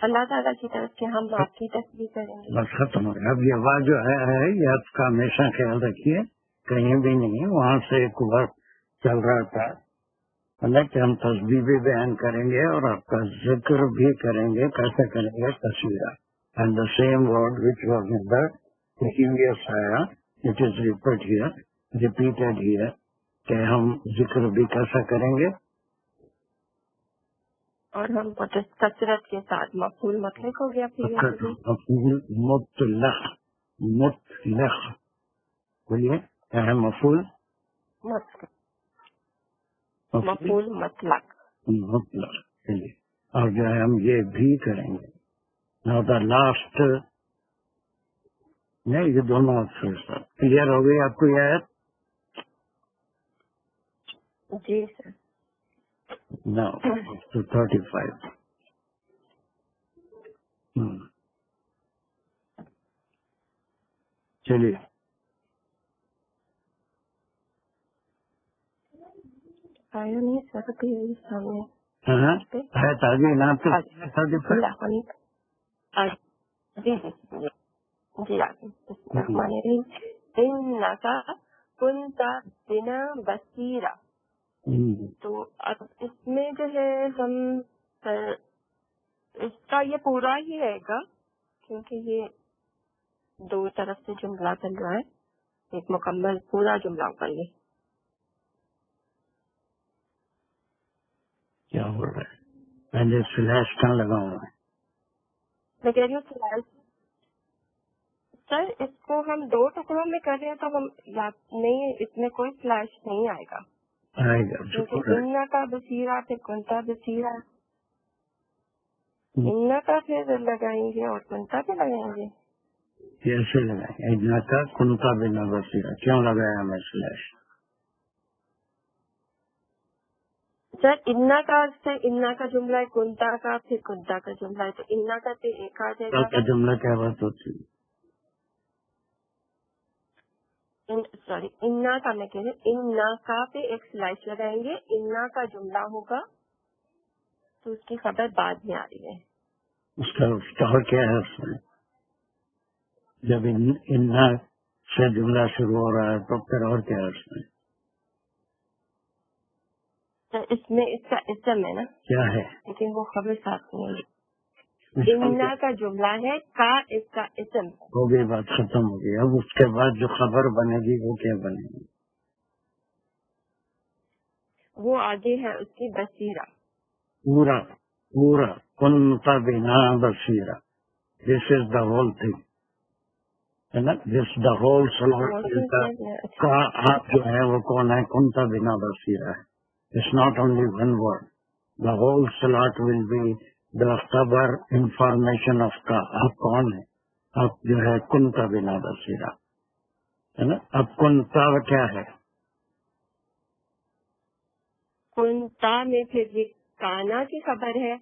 اللہ تعالیٰ کی طرف سے ہم آپ کی تصویر کریں گے. بس ختم ہو گیا. اب یہ واہ جو ہے یہ آپ کا ہمیشہ خیال رکھیے، کہیں بھی نہیں وہاں سے ایک وقت چل رہا تھا کہ ہم تسبیح بھی بیان کریں گے اور آپ کا ذکر بھی کریں گے. کیسے کریں گے؟ تصویرہ. And the same word which was in the previous آیا اٹ از ریپیٹڈ ہیئر کہ ہم ذکر بھی کیسا کریں گے. اور ہم کثرت کے ساتھ مفعول مطلق ہو گیا. مفعول مطلق بولیے کیا ہے؟ مفعول مطلق. چلیے، اور جو ہے ہم یہ بھی کریں گے. ناؤ دا لاسٹ نہیں، یہ دونوں کلیئر ہو گئی آپ کو یہ آیت؟ جی سر. Now to 35. چلیے تازی نام تو بصیرا. تو اب اس میں جو ہے ہم اس کا یہ پورا ہی رہے گا کیونکہ یہ دو طرف سے جملہ چل رہا ہے. ایک مکمل پورا جملہ کر لیں. کیا ہو رہا ہے؟ پہلے فلیش کہاں لگاؤں میں؟ میں کہہ رہی ہوں فلیش سر اس کو ہم 2 ٹکڑوں میں کر رہے ہیں تو ہم نہیں، اس میں کوئی فلیش نہیں آئے گا آئے گا کیونکہ انا کا بصیرہ پھر کنتا بصیرہ، انا کا پھر لگائیں گے اور کنتا بھی لگائیں گے. کیسے لگائیں؟ انا کا کنتا بنا بصیرہ کیوں لگایا میں فلیش؟ سر انا کا سے انا کا جملہ ہے، کنتا کا پھر کنتا کا جملہ ہے، تو انا کا پھر ایک آ جائے گا. جملہ کیا بات ہوتی ہے؟ سوری انا کا میں کہہ رہی ہوں، انا کا پہ ایک سلائش لگائیں گے، انا کا جملہ ہوگا تو اس کی خبر بعد میں آ رہی ہے. اس کا اور کیا ہے اس میں؟ جب انا سے جملہ شروع ہو رہا ہے تو پھر اور کیا ہے اس میں؟ اس میں اس کا اسم ہے نا، کیا ہے؟ لیکن وہ خبر ساتھ نہیں ہے. انا کا جملہ ہے، کا اس کا اسم ہے. وہ بھی بات ختم ہو گئی. اب اس کے بعد جو خبر بنے گی وہ کیا بنے گی؟ وہ آگے ہے اس کی بصیرہ. پورا پورا کنتا بنا بصیرہ، دس از دا ہول تھنگ ہے نا، دس دا ہول کا آپ جو ہے وہ کون ہے؟ کنتا بنا بصیرہ ہے. It's not only one word, the whole slot will be the خبر انفارمیشن آف کا. آپ کون ہے؟ آپ جو ہے کنتا بنا بصیرہ ہے نا. اب کنتا کیا ہے؟ کنتا میں پھر یہ کانا کی خبر ہے،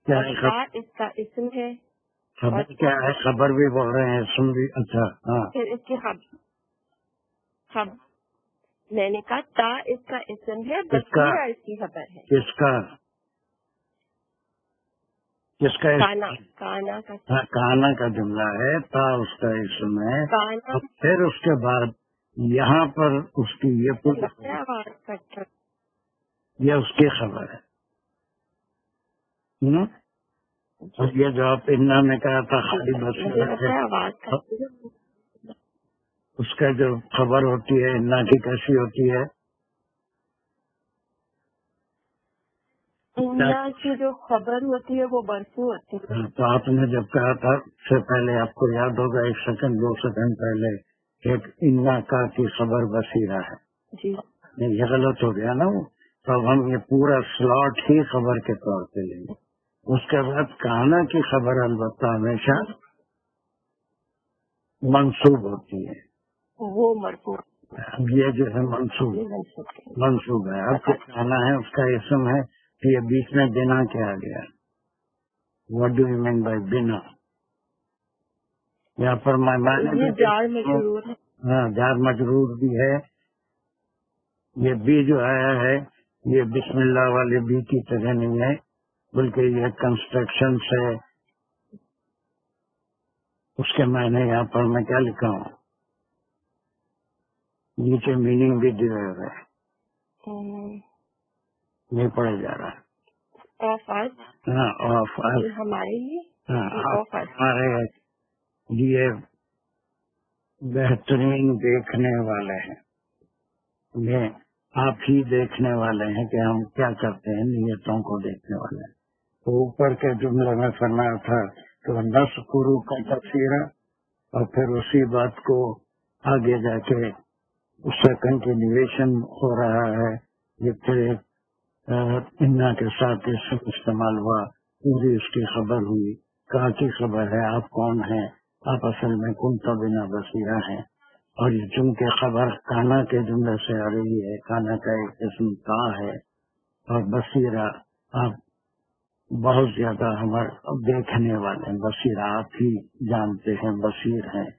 کیا اور ہے کا اس کا اسم ہے. خبر کیا ہے؟ خبر بھی بول رہے ہیں، سن بھی. اچھا ہاں، پھر اس کی خبر میں نے کہا تا اس کا اسم ہے، بصیرہ اس کی خبر ہے. کس کا کانا کانا کا کانا کا جملہ ہے، تا اس کا اسم ہے. کانا پھر اس کے بعد یہاں پر اس کی یہ پوری آواز کٹ رہا. یہ اس کی خبر ہے. اور یہ جو آپ انا میں کہا تھا خالی بصیرہ ہے، آواز کٹ رہی ہے. اس کا جو خبر ہوتی ہے انا کی کیسی ہوتی ہے؟ انا کی جو خبر ہوتی ہے وہ برسو ہوتی ہے. تو آپ نے جب کہا تھا سے پہلے، آپ کو یاد ہوگا 1 سیکنڈ 2 سیکنڈ پہلے، ایک انا کا کی خبر بصیرہ ہے. جی یہ غلط ہو گیا نا وہ. تو اب ہم یہ پورا سلاٹ ہی خبر کے طور پہ لیں گے. اس کے بعد کانا کی خبر البتہ ہمیشہ منصوب ہوتی ہے. وہ مرفوع. اب یہ جو ہے منصوب ہے. اب جو کانا ہے اس کا اسم ہے. یہ بیچ میں بنا کیا آ گیا؟ What do you mean by بنا؟ یہاں پر جار مجرور ہے. ہاں، جار مجرور بھی ہے. یہ بی جو آیا ہے یہ بسم اللہ والے بی کی طرح نہیں ہے، بلکہ یہ کنسٹرکشن سے اس کے معنی یہاں پر میں کیا لکھا ہوں، نیچے میننگ بھی دیا ہوا ہے. یہ پڑھا جا رہا ہے. ہاں، ہمارے لیے ہمارے لیے بہترین دیکھنے والے ہیں. یہ آپ ہی دیکھنے والے ہیں کہ ہم کیا کرتے ہیں، نیتوں کو دیکھنے والے ہیں. تو اوپر کے جملے میں فرمایا تھا تو نذکر کا تفسیر، اور پھر اسی بات کو آگے جا کے اس کا کنٹینیویشن ہو رہا ہے. یہ پھر انا کے ساتھ استعمال ہوا، پوری اس کی خبر ہوئی. کہاں کی خبر ہے؟ آپ کون ہیں؟ آپ اصل میں کنتا بنا بصیرہ ہیں. اور یہ چونکہ خبر کانا کے جملے سے آ رہی ہے، کانا کا ایک قسم کا ہے، اور بصیرہ آپ بہت زیادہ ہمارے دیکھنے والے ہیں. بصیرہ آپ ہی جانتے ہیں، بصیر ہیں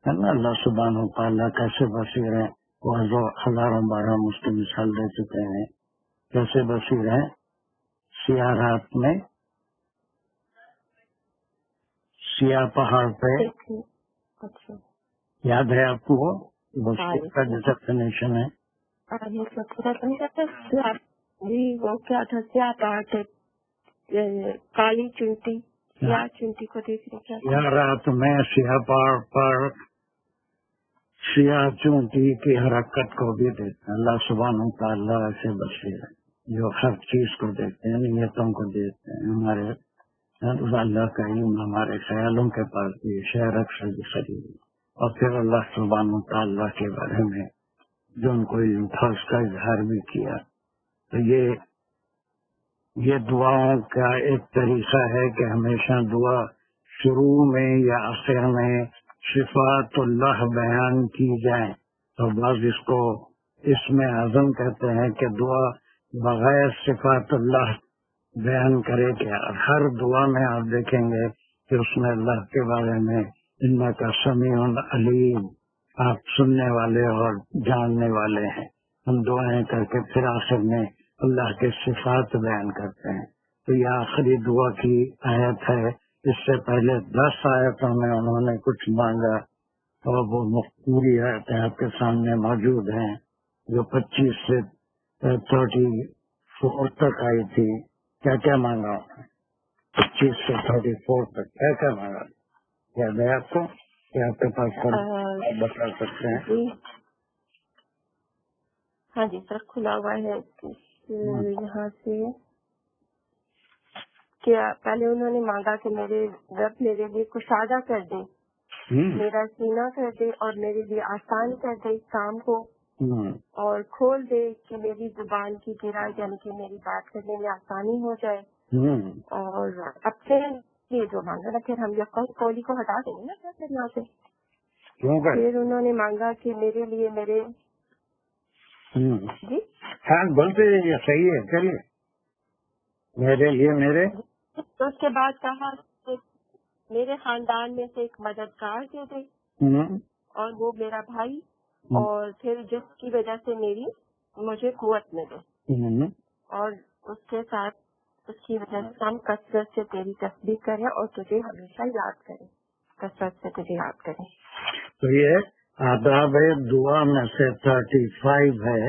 ہے نا. اللہ سبحانہ و تعالیٰ کیسے بصیر ہیں وہ ہزاروں بار ہم اس کی مثال دے چکے ہیں. کیسے بصیر ہیں؟ سیاہ رات میں سیاہ پہاڑ پہ، یاد ہے آپ کو وہ کا ڈیفینیشن ہے؟ وہ کیا تھا؟ سیاہ پہاڑ پہ کالی چنٹی، سیاہ چنٹی کو دیکھ رہے. سیاہ رات میں سیاہ پہاڑ پر سیاہ چونٹی کی حرکت کو بھی دیکھنا. اللہ سبحانہ و تعالیٰ سے بصیر ہے. جو ہر چیز کو دیکھتے ہیں، نیتوں کو دیکھتے ہیں، ہمارے اللہ کا علم ہمارے خیالوں کے پاس بھی شہرت سے بھی قریب ہے۔ اور پھر اللہ سبحانہ وتعالیٰ کے بارے میں جو ان کو علم تھا اس کا اظہار بھی کیا۔ تو یہ دعاؤں کا ایک طریقہ ہے کہ ہمیشہ دعا شروع میں یا آخر میں صفات اللہ بیان کی جائیں۔ تو بعض اس کو اس میں عزم کہتے ہیں کہ دعا بغیر صفات اللہ بیان کرے کہ ہر دعا میں آپ دیکھیں گے کہ اس میں اللہ کے بارے میں انکا سمیع علیم، آپ سننے والے اور جاننے والے ہیں۔ ہم دعائیں کر کے پھر آخر میں اللہ کے صفات بیان کرتے ہیں۔ تو یہ آخری دعا کی آیت ہے۔ اس سے پہلے 10 آیتوں میں انہوں نے کچھ مانگا اور وہ پوری آیتیں آپ کے سامنے موجود ہیں جو 25 سے 34 تک آئی تھی۔ کیا کیا مانگا؟ 25 سے 34 تک کیا کیا مانگا؟ یاد ہے آپ کو؟ کیا آپ کے پاس بتا سکتے ہیں؟ جی ہاں جی سر، کھلا ہوا ہے یہاں سے۔ کیا پہلے انہوں نے مانگا کہ میرے رب میرے لیے کشادہ کر دے، میرا سینہ کر دے اور میرے لیے آسان کر دے کام کو، اور کھول دے کہ میری زبان کی گرا، یعنی کہ میری بات کرنے میں آسانی ہو جائے۔ اور اپنے لیے جو مانگا نا، پھر ہم یہ کولی کو ہٹا دیں گے نا پھر یہاں سے۔ پھر انہوں نے مانگا کہ میرے لیے میرے جی ہاں بولتے یہ صحیح ہے، چلیے میرے لیے میرے، تو اس کے بعد کہا کہ میرے خاندان میں سے ایک مددگار دے دے اور وہ میرا بھائی، اور پھر جس کی وجہ سے مجھے قوت ملے، اور اس کے ساتھ اس کی وجہ سے ہم کثرت سے تیری تسبیح کریں اور تجھے ہمیشہ یاد کریں، کثرت سے تجھے یاد کریں۔ تو یہ آداب دعا میں سے 35 ہے۔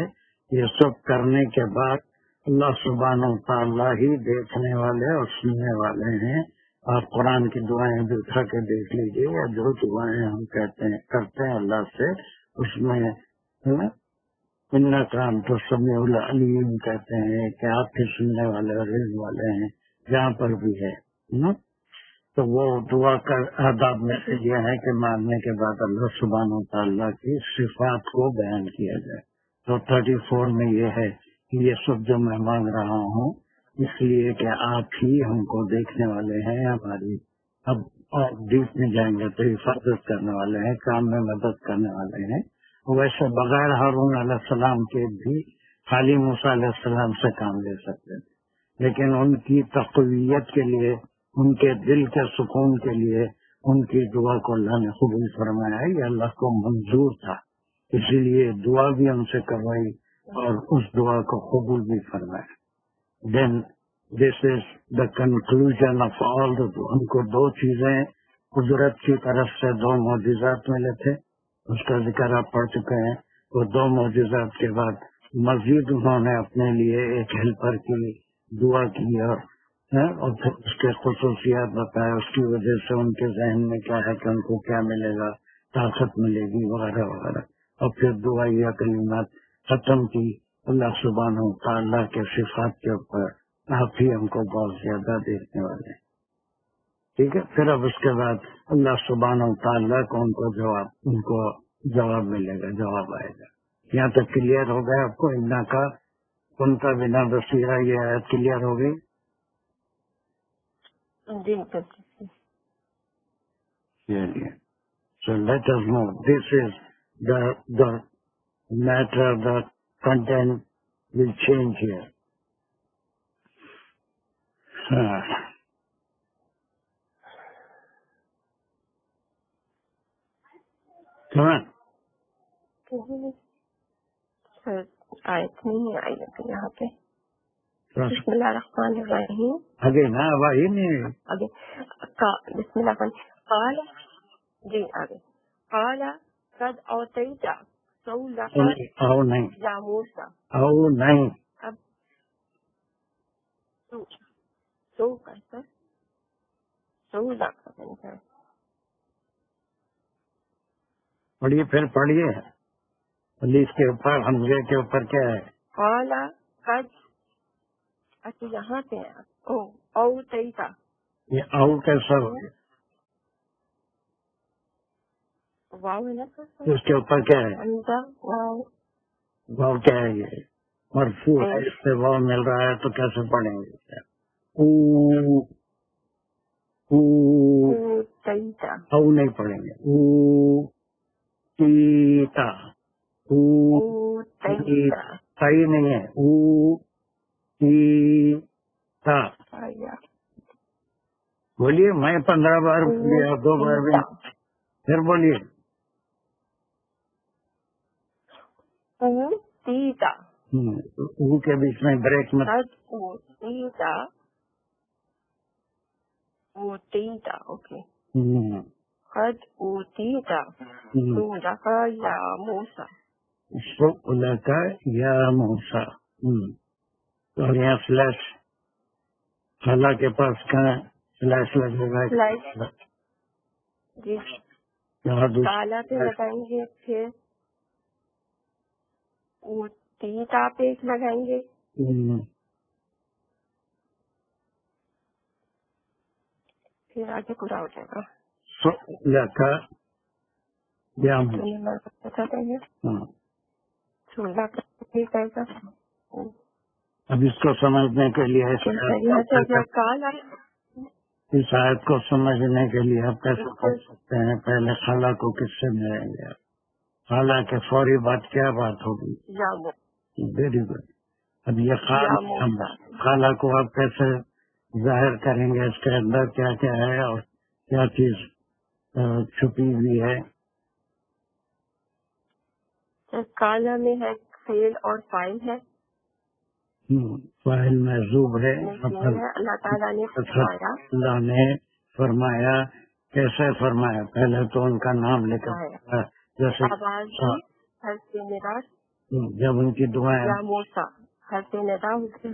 یہ سب کرنے کے بعد اللہ سبحانہ وتعالیٰ ہی دیکھنے والے اور سننے والے ہیں۔ آپ قرآن کی دعائیں بھی اٹھا کے دیکھ لیجیے، یا جو دعائیں ہم کرتے ہیں اللہ سے، اس میں انکا انت السمیع العلیم کہتے ہیں کہ آپ کے سننے والے اور علم والے ہیں، جہاں پر بھی ہے۔ تو وہ دعا کا آداب میں سے یہ ہے کہ مانگنے کے بعد اللہ سبحانہ وتعالیٰ کی صفات کو بیان کیا جائے۔ تو 34 میں یہ ہے کہ یہ سب جو میں مانگ رہا ہوں اس لیے کہ آپ ہی ہم کو دیکھنے والے ہیں، ہماری اب ڈیپ میں جائیں گے تو حفاظت کرنے والے ہیں، کام میں مدد کرنے والے ہیں۔ ویسے بغیر ہارون علیہ السلام کے بھی خالی موسیٰ علیہ السلام سے کام لے سکتے تھے، لیکن ان کی تقویت کے لیے، ان کے دل کے سکون کے لیے ان کی دعا کو اللہ نے قبول فرمایا۔ یہ اللہ کو منظور تھا، اسی لیے دعا بھی ہم سے کروائی اور اس دعا کو قبول بھی فرمایا۔ دین دس از دا کنکلوژن آف آل دا دعا۔ ان کو 2 چیزیں قدرت کی طرف سے 2 معجزات ملے تھے، اس کا ذکر آپ پڑھ چکے ہیں۔ وہ 2 معجزات کے بعد مزید انہوں نے اپنے لیے ایک ہیلپر کی دعا کی اور پھر اس کے خصوصیات بتائے، اس کی وجہ سے ان کے ذہن میں کیا ہے کہ ان کو کیا ملے گا، طاقت ملے گی وغیرہ وغیرہ، اور پھر دعائیہ کلمات ختم کی اللہ سبحانہ وتعالیٰ کے صفات کے اوپر۔ آپ ہی ہم کو بہت زیادہ دیکھنے والے ہیں، ٹھیک ہے۔ پھر اب اس کے بعد اللہ سبحانہ وتعالیٰ کو ان کو جواب ملے گا، جواب آئے گا۔ یہاں تک کلیئر ہو گیا آپ کو؟ انہا کا کنتا بنا بصیرہ، یہ آیت کلیئر ہو گئی؟ جی So let us know this is the matter, the content will change here. Come on. سر آیت نہیں آئی ابھی یہاں پہ۔ بسم اللہ الرحمن الرحیم۔ آگے نا آئی نہیں آگے بسم اللہ الرحمن قال، جی آگے قال قد اوتیت سؤلک او نہیں، یا موسیٰ، او نہیں، اب سو کرتا سؤلک پڑھیے، پھر پڑھیے۔ الف کے اوپر حمزے کے اوپر کیا ہے؟ قال قد اچھا یہاں پہ ہے او او تیتا یہ او کیسا ہو گیا؟ واو ہے نا اس کے اوپر کیا ہے؟ حمزہ واو واو کیا ہے؟ یہ مرفوع ہے، اس سے واو مل رہا ہے تو کیسے پڑھیں گے؟ او او او تیتا او نہیں پڑھیں گے، او تیتا، او او تیتا صحیح نہیں ہے، او تیتا۔ بولیے، میں 15 بار بولیا، 2 بار بھی، پھر بولیے۔ او تیتا او کے بیچ میں بریک مت۔ قد اوتیتا اوتیتا اوکے قد اوتیتا سؤلک یا موسیٰ سؤلک یا موسیٰ۔ اور یہاں سلیش خلا کے پاس کہاں سلیش لگے گا؟ جی یہاں کالا پہ لگائیں گے، پھر اوتیتا پہ ایک لگائیں گے، پھر آگے پورا ہو جائے گا۔ سؤلک یا موسیٰ۔ اب اس کو سمجھنے کے لیے اس آیت کو سمجھنے کے لیے آپ کیسے پڑھ سکتے ہیں؟ پہلے خالہ کو کس سے ملیں گے؟ خالہ کے فوری بات کیا بات ہوگی؟ Very good. اب یہ خالہ کو آپ کیسے ظاہر کریں گے؟ اس کے اندر کیا کیا ہے اور کیا چیز چھپی ہوئی ہے؟ کالا میں ہے فعل اور فاعل ہے، فاعل محذوب ہے۔ اللہ تعالیٰ نے فرمایا، اللہ نے فرمایا، کیسے فرمایا؟ پہلے تو ان کا نام لکھا جیسے حرف ندا، جب ان کی دعائیں یا موسیٰ حرف ندا ہوتی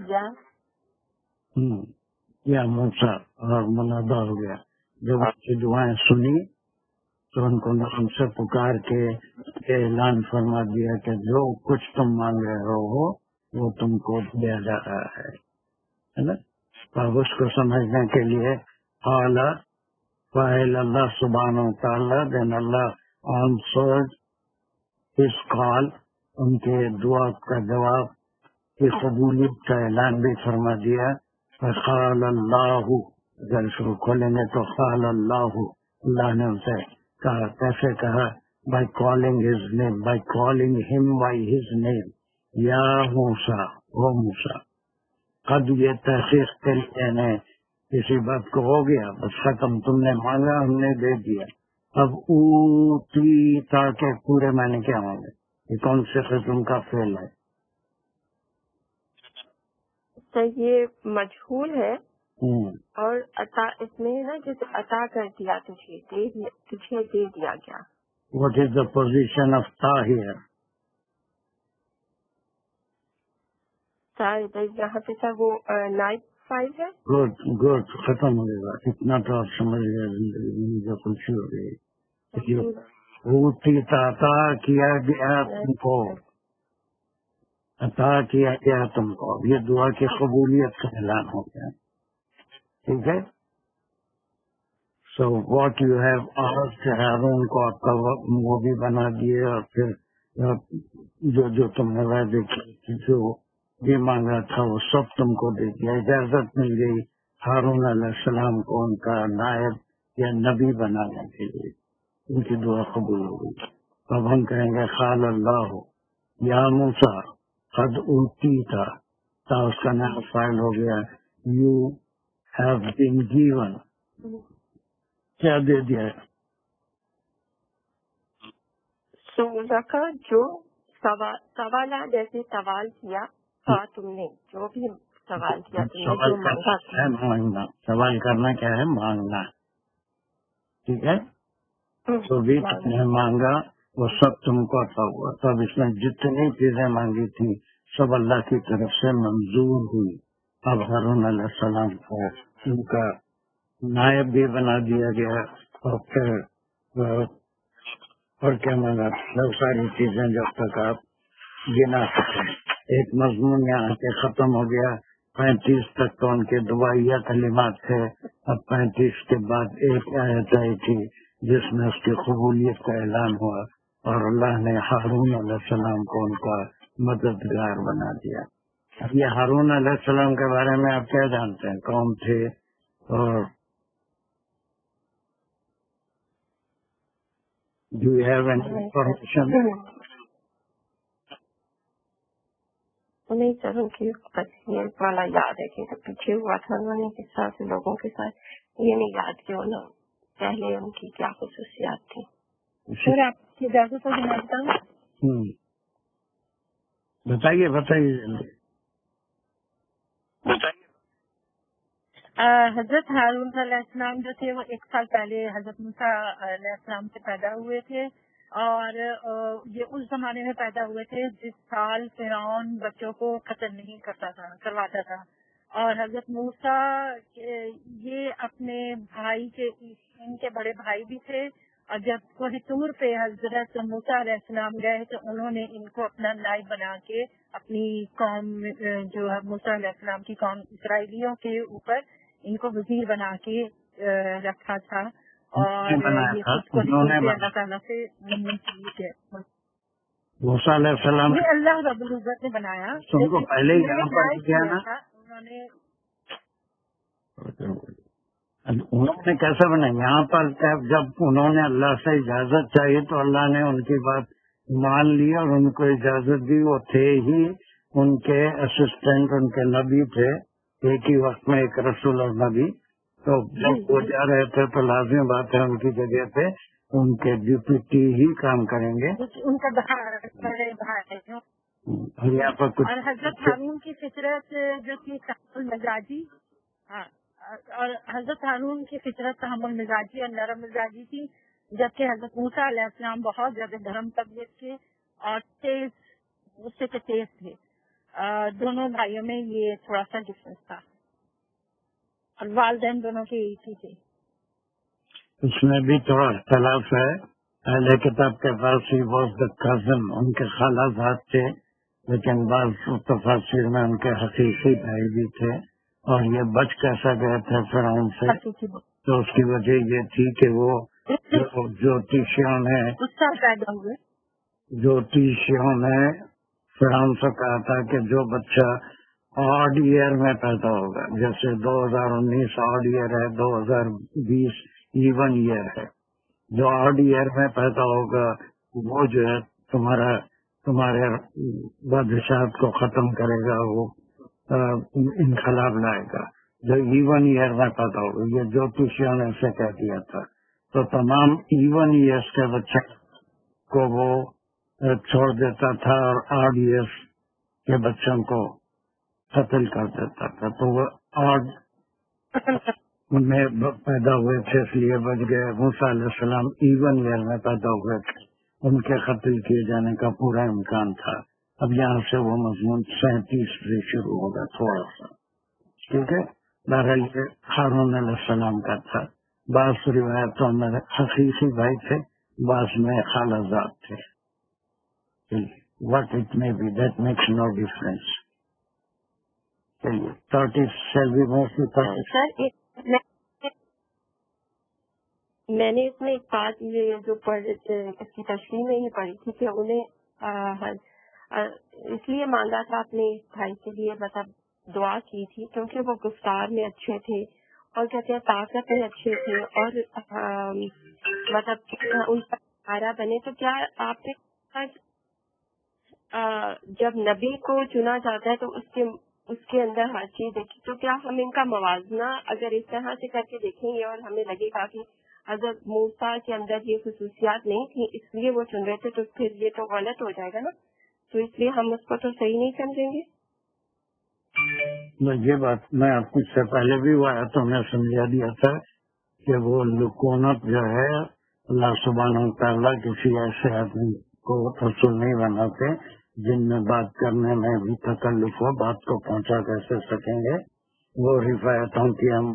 یا موسیٰ اور منادا ہو گیا۔ جب ان کی دعائیں سنی تو ان کو نام سے پکار کے اعلان فرما دیا کہ جو کچھ تم مانگ رہے ہو وہ تم کو دیا جا رہا ہے نا؟ اب اس کو سمجھنے کے لیے اعلیٰ فاعل اللہ سبحانہ و تعالیٰ، دین اللہ آنسرڈ ہز کال، ان کے دعا کا جواب کی قبولیت کا اعلان بھی فرما دیا۔ فقال اللہ، اگر اس کو کھولیں گے تو قال اللہ، اللہ نے ان سے کہا، کیسے کہا؟ By calling his name, by calling ہم بائی ہز نیم، یا موسیٰ، وہ موسیٰ۔ قد یہ تحقیق کے لیے نے کسی بات کو ہو گیا، بس ختم، تم نے مانگا ہم نے دے دیا۔ اب اوتیتا کے پورے معنی کیا ہوں گے؟ یہ کون سے قسم کا فعل ہے؟ یہ مجہول ہے، اور عطا اس میں نا جیسے عطا کر دیا تجھے دے دیا گیا۔ What is the position of ta here? یہاں پہ سر وہ نائب فائل ہے۔ گڈ، ختم ہو گیا، اتنا تو آپ سمجھ گئے، زندگی میں مجھے خوشی ہو گئی۔ عطا کیا گیا تم کو، عطا کیا گیا تم کو، یہ دعا کی قبولیت کا اعلان ہو گیا، ٹھیک ہے؟ So what you have asked Haroon کو آپ کا وہ بھی بنا دیے، اور پھر جو تم نے وعدے کی، جو بھی مانگا تھا وہ سب تم کو دے دیا۔ اجازت مل گئی ہارون علیہ السلام کو ان کا نائب یا نبی بنانے کے لیے، ان کی دعا قبول ہو گئی۔ اب ہم کہیں گے قال اللہ یا موسیٰ قد اوتیتا، تا اس کا نام فاعل ہو گیا، یو ہیو بین گیون، کیا دے دیا؟ سؤلک جو سوالا، جیسے سوال کیا تم نے، جو بھی سوال کیا تم نے، جو مانگا ہے مانگنا، سوال کرنا کیا ہے؟ مانگنا، ٹھیک ہے؟ جو بھی تم نے مانگا وہ سب تم کو عطا ہوا۔ تب اس میں جتنی چیزیں مانگی تھی سب اللہ کی طرف سے منظور ہوئی۔ اب ہارون علیہ السلام کو ان کا نائب بھی بنا دیا گیا، اور پھر اور کیا مانگا؟ بہت ساری چیزیں جب تک آپ گنا سکیں۔ ایک مضمون یہاں کے ختم ہو گیا، 35 تک تو ان کے دعائیہ کلمات تھے. اب 35 کے بعد ایک آیت آئی تھی جس میں اس کی قبولیت کا اعلان ہوا اور اللہ نے ہارون علیہ السلام کو ان کا مددگار بنا دیا. اب یہ ہارون علیہ السلام کے بارے میں آپ کیا جانتے ہیں؟ کون تھے اور do you have any information? نہیں سر، ان کی بس یہ والا یاد ہے کہ پیچھے ہوا تھا انہوں نے کس طرح سے لوگوں کے ساتھ، یہ نہیں یاد کہ انہوں پہلے ان کی کیا خصوصیات تھی. سر آپ کی اجازت ہے میں بتاؤں؟ بتائیے حضرت ہارون علیہ السلام جو تھے وہ 1 سال پہلے حضرت موسیٰ علیہ السلام سے پیدا ہوئے تھے، اور یہ اس زمانے میں پیدا ہوئے تھے جس سال فرعون بچوں کو قتل نہیں کرواتا تھا. اور حضرت موسیٰ یہ اپنے بھائی کے، ان کے بڑے بھائی بھی تھے، اور جب کوہ طور پہ حضرت موسیٰ علیہ السلام گئے تو انہوں نے ان کو اپنا نائب بنا کے اپنی قوم، جو موسیٰ علیہ السلام کی قوم اسرائیلیوں کے اوپر ان کو وزیر بنا کے رکھا تھا. اور یہ خود کو اللہ تعالیٰ سے موسیٰ علیہ السلام یہ اللہ رب العزت نے بنایا. ان کو پہلے ہی یہاں پر کیا نا، انہوں نے کیسے بنا یہاں پر؟ جب انہوں نے اللہ سے اجازت چاہی تو اللہ نے ان کی بات مان لی اور ان کو اجازت دی. وہ تھے ہی ان کے اسسٹنٹ، ان کے نبی تھے، ایک ہی وقت میں ایک رسول اور نبی. تو جب وہ جا رہے تھے تو لازمی بات ہے ان کی جگہ پہ ان کے ڈپٹی ہی کام کریں گے. ان کا بڑے بھائی اور یہاں پر کچھ، اور حضرت ہارون کی فطرت جو تھی تحمل مزاجی، اور حضرت ہارون کی فطرت تحمل مزاجی اور نرم مزاجی تھی، جبکہ حضرت موسیٰ علیہ السلام بہت زیادہ گرم طبیعت کے اور تیز، غصے کے تیز تھے. دونوں بھائیوں میں یہ تھوڑا سا ڈفرنس تھا، اور والدین دونوں کے ایک ہی تھے. اس میں بھی تھوڑا اختلاف ہے. اہل کتاب کے پاس ہی واز دا کزن، ان کے خالہ زاد تھے، لیکن بعض تفاسیر میں ان کے حقیقی بھائی بھی تھے. اور یہ بچ کیسا گئے تھے فرعون سے؟ تو اس کی وجہ یہ تھی کہ وہ جوتیشیوں نے فرعون سے کہا تھا کہ جو بچہ آڈ ایئر میں پیدا ہوگا، جیسے 2019 آڈ ایئر ہے، 2020 ایون ایئر ہے، جو آڈ ایئر میں پیدا ہوگا وہ جو ہے تمہارے بادشاہت کو ختم کرے گا، وہ انقلاب لائے گا. جو ایون ایئر میں پیدا ہوگا، یہ جوتیشیوں نے اسے کہہ دیا تھا. تو تمام ایون ایئرس کے بچے کو وہ چھوڑ دیتا تھا اور آڈ ایئرس کے بچوں کو قتل کر دیتا تھا. تو وہ آڈ میں پیدا ہوئے تھے اس لیے بچ گئے. موسیٰ علیہ السلام ایون ایئر میں پیدا ہوئے تھے، ان کے قتل کیے جانے کا پورا امکان تھا. اب یہاں سے وہ مضمون 37 سے شروع ہوگا تھوڑا سا، ٹھیک ہے. بہرحال یہ ہارون علیہ السلام کا تھا. بعض روایتوں میں حقیقی بھائی تھے، بعض میں خالہ زاد تھے. What it may be, that makes no difference. چلیے 30 shall we move to 30? سر میں نے اس میں ایک بات یہ جو اس کی تشریح میں یہ پڑھی تھی کہ انہیں اس لیے مانگا تھا اپنے اس بھائی کے لیے، مطلب دعا کی تھی کیونکہ وہ گفتار میں اچھے تھے اور کہتے ہیں طاقت میں اچھے تھے، اور مطلب ان کا سہارا بنے. تو کیا آپ نے جب نبی کو چنا جاتا ہے تو اس کے اندر ہر چیز دیکھی، تو کیا ہم ان کا موازنہ اگر اس طرح سے کر کے دیکھیں گے اور ہمیں لگے گا کہ اگر موسیٰ کے اندر یہ خصوصیات نہیں تھی اس لیے وہ چن رہے تھے، تو پھر یہ تو غلط ہو جائے گا نا، تو اس لیے ہم اس کو تو صحیح نہیں سمجھیں گے. یہ بات میں آپ کچھ سے پہلے بھی وہ آیا تو میں سمجھا دیا تھا کہ وہ لکونت جو ہے اللہ سبحانہ وتعالیٰ کسی ایسے آدمی کو رسول نہیں بناتے جن میں بات کرنے میں بھی تکلف ہو، بات کو پہنچا کیسے سکیں گے. وہ روایتوں کی ہم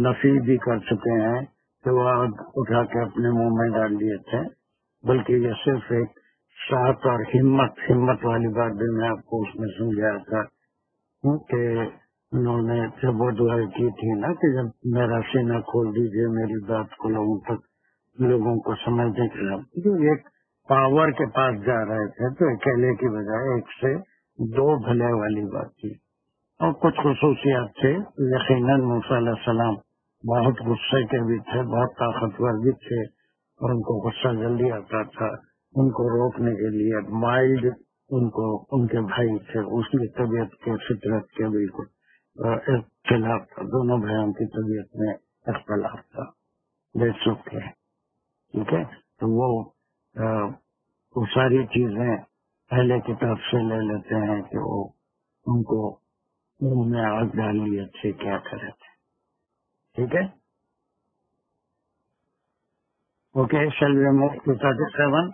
نفی بھی کر چکے ہیں کہ وہ آگ اٹھا کے اپنے منہ میں ڈال دیے تھے، بلکہ یہ صرف ایک ساتھ اور ہمت والی بات بھی میں آپ کو اس میں سمجھایا تھا کہ انہوں نے جب وہ دعا کی تھی نا کہ جب میرا سینہ کھول دیجیے میری بات کو لوگوں کو سمجھنے کے لیے، ایک پاور کے پاس جا رہے تھے تو اکیلے کی بجائے ایک سے دو بھلے والی بات تھی، اور کچھ خصوصیات تھے۔ یقیناً موسیٰ علیہ السلام بہت غصے کے بھی تھے، بہت طاقتور بھی تھے، اور ان کو غصہ جلدی آتا تھا۔ ان کو روکنے کے لیے مائلڈ ان کے بھائی تھے، اس کی طبیعت کے فطرت کے بالکل اختلاف تھا، دونوں بھائیوں کی طبیعت میں اختلاف تھا، دیکھ سکتے ہیں، ٹھیک ہے۔ تو وہ ساری چیزیں اہل کتاب سے لے لیتے ہیں کہ وہ ان کو منہ میں آگ ڈال لیے تھے، کیا کرے تھے، ٹھیک ہے۔ Okay, shall we move to 37؟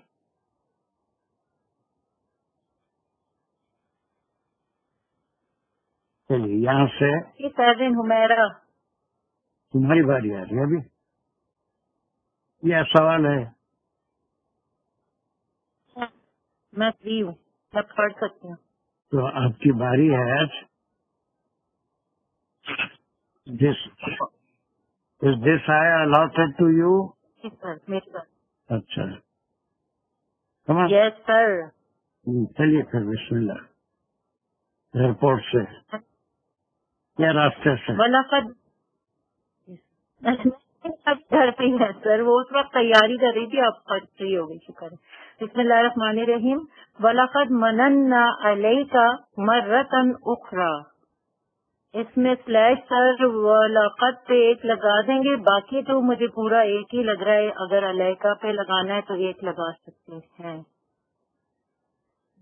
چلیے یہاں سے حمیرہ تمہاری باری آ رہی ہے ابھی، یہ سوال ہے۔ میں فری ہوں، میں پڑھ سکتی ہوں۔ تو آپ کی باری ہے آج۔ Is this ayah allotted to you؟ جی سر، میری بات۔ اچھا، come on۔ یس سر۔ چلیے پھر بسم اللہ، ایئرپورٹ سے یا راستے سے؟ وَلَقَدْ اب گھر پہ ہی ہے سر، وہ اس وقت تیاری کر رہی تھی، آپ فری ہو گئی، شکر ہے۔ بسم اللہ الرحمن الرحیم۔ وَلَقَدْ مَنَنَّا عَلَيْكَ مَرَّةً أُخْرَى، اس میں سلیش سر وَلَقَدْ پہ ایک لگا دیں گے، باقی تو مجھے پورا ایک ہی لگ رہا ہے، اگر علیکہ پہ لگانا ہے تو ایک لگا سکتے ہیں۔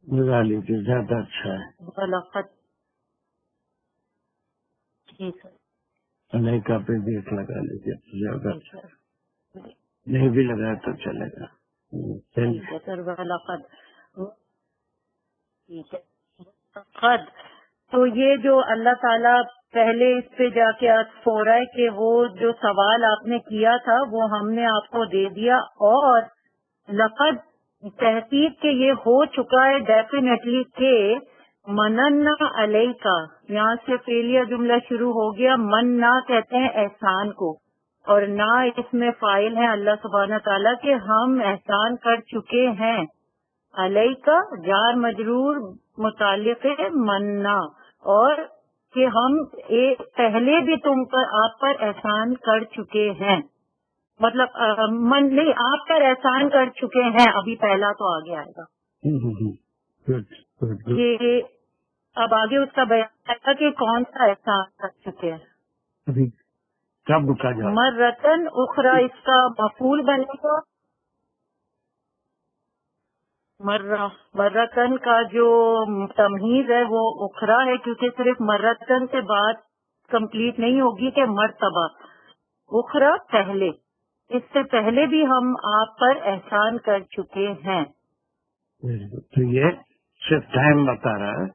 لگا لیجیے، زیادہ اچھا ہے۔ وَلَقَدْ، جی سر، علیکہ پہ بھی ایک لگا لیجیے، زیادہ اچھا، نہیں بھی لگایا تو چلے گا۔ ٹھیک ہے سر، وَلَقَدْ، ٹھیک ہے۔ قد، تو یہ جو اللہ تعالیٰ پہلے اس پہ جا کے عطف ہو رہا ہے کہ وہ جو سوال آپ نے کیا تھا وہ ہم نے آپ کو دے دیا، اور لقد تحقیق کہ یہ ہو چکا ہے ڈیفینیٹلی کہ مننا علیکا، یہاں سے فعلیہ جملہ شروع ہو گیا۔ مننا کہتے ہیں احسان کو، اور نہ اس میں فاعل ہے اللہ سبحانہ تعالیٰ کہ ہم احسان کر چکے ہیں۔ علیکا جار مجرور متعلق ہے مننا، اور کہ ہم ایک پہلے بھی تم پر آپ پر احسان کر چکے ہیں، مطلب من نہیں، آپ پر احسان کر چکے ہیں، ابھی پہلا تو آگے آئے گا کہ اب آگے اس کا بیان ہے کہ کون سا احسان کر چکے ہیں۔ ابھی کب کا جائے؟ مرتن اخرى اس کا مفعول بنے گا، مرتن کا جو تمہیز ہے وہ اخرى ہے، کیونکہ صرف مرتن سے بات کمپلیٹ نہیں ہوگی کہ مرتبہ، اخرى پہلے، اس سے پہلے بھی ہم آپ پر احسان کر چکے ہیں۔ تو یہ صرف ٹائم بتا رہا ہے،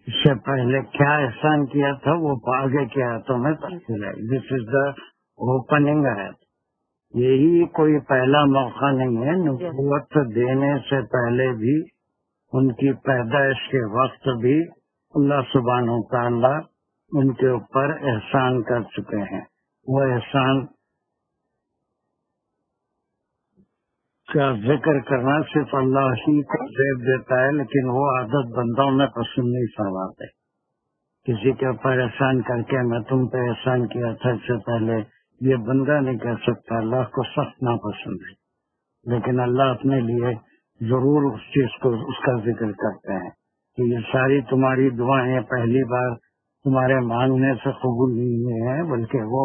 اس سے پہلے کیا احسان کیا تھا وہ آگے کیا تو میں تفصیل ہے۔ دس از دا اوپننگ ہے، یہی کوئی پہلا موقع نہیں ہے، نبوت دینے سے پہلے بھی، ان کی پیدائش کے وقت بھی اللہ سبحانہ و تعالیٰ ان کے اوپر احسان کر چکے ہیں۔ وہ احسان کا ذکر کرنا صرف اللہ ہی کو زیب دیتا ہے، لیکن وہ عادت بندوں میں پسند نہیں فرماتے۔ کسی کے اوپر احسان کر کے میں تم پہ احسان کیا تھا اس سے پہلے، یہ بندہ نہیں کہہ سکتا، اللہ کو سخت ناپسند ہے، لیکن اللہ اپنے لیے ضرور اس چیز کو، اس کا ذکر کرتے ہیں کہ یہ ساری تمہاری دعائیں پہلی بار تمہارے مانگنے سے قبول نہیں ہوئے ہیں، بلکہ وہ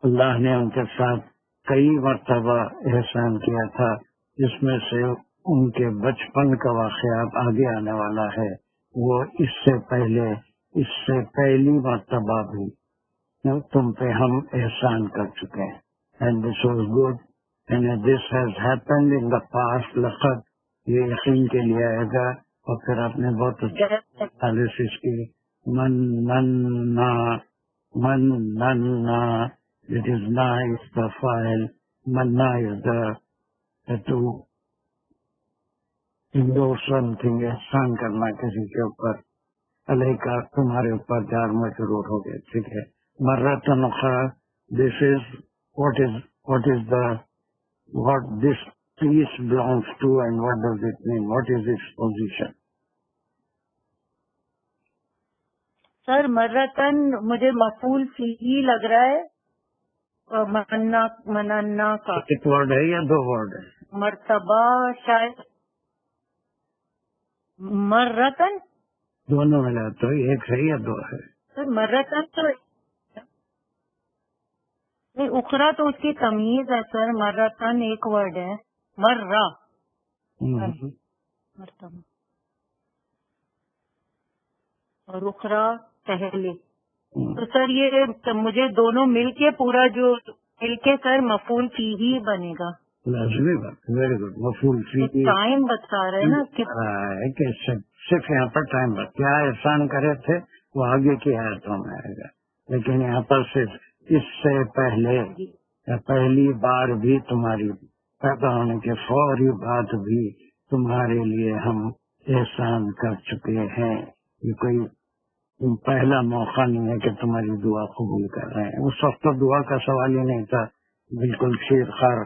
اللہ نے ان کے ساتھ کئی مرتبہ احسان کیا تھا، جس میں سے ان کے بچپن کا واقعات آگے آنے والا ہے۔ وہ اس سے پہلے، اس سے پہلی مرتبہ بھی تم پہ ہم احسان کر چکے ہیں۔ And this was good and this has happened in the past. لقد یہ یقین کے لیے آئے گا، اور پھر آپ نے بہت انالیسس کی۔ من it is na is the file, manna is the to endorse something, احسان کرنا کسی کے اوپر۔ علیکہ تمہارے اوپر جار مجرور ہو گئے. ٹھیک ہے. مرتن اخرى, this is what is the what this piece belongs to and what does it mean? What is its position? سر مرتن مجھے مفعول فیہ لگ رہا ہے, مننا کا ایک ورڈ ہے یا دو ورڈ ہے؟ مرتبہ شاید مرتن دونوں ملا تو ایک ہے یا دو ہے؟ سر مرتن تو نہیں, اخرا تو اس کی تمیز ہے سر. مرتن ایک ورڈ ہے, مرہ مرتبہ اور اخرا پہلے. تو سر یہ مجھے دونوں مل کے پورا جو مل کے سر مفعول فیہ بنے گا. لازمی بات. Very good. مفعول فیہ ٹائم بتا رہے نا کہ صرف یہاں پر ٹائم پر کیا احسان کرے تھے وہ آگے کی آیتوں میں آئے گا, لیکن یہاں پر صرف اس سے پہلے پہلی بار بھی تمہاری پیدا ہونے کے فوری بعد بھی تمہارے لیے ہم احسان کر چکے ہیں. یہ کوئی پہلا موقع نہیں ہے کہ تمہاری دعا قبول کر رہے ہیں. اس وقت تو دعا کا سوال ہی نہیں تھا, بالکل شیر خر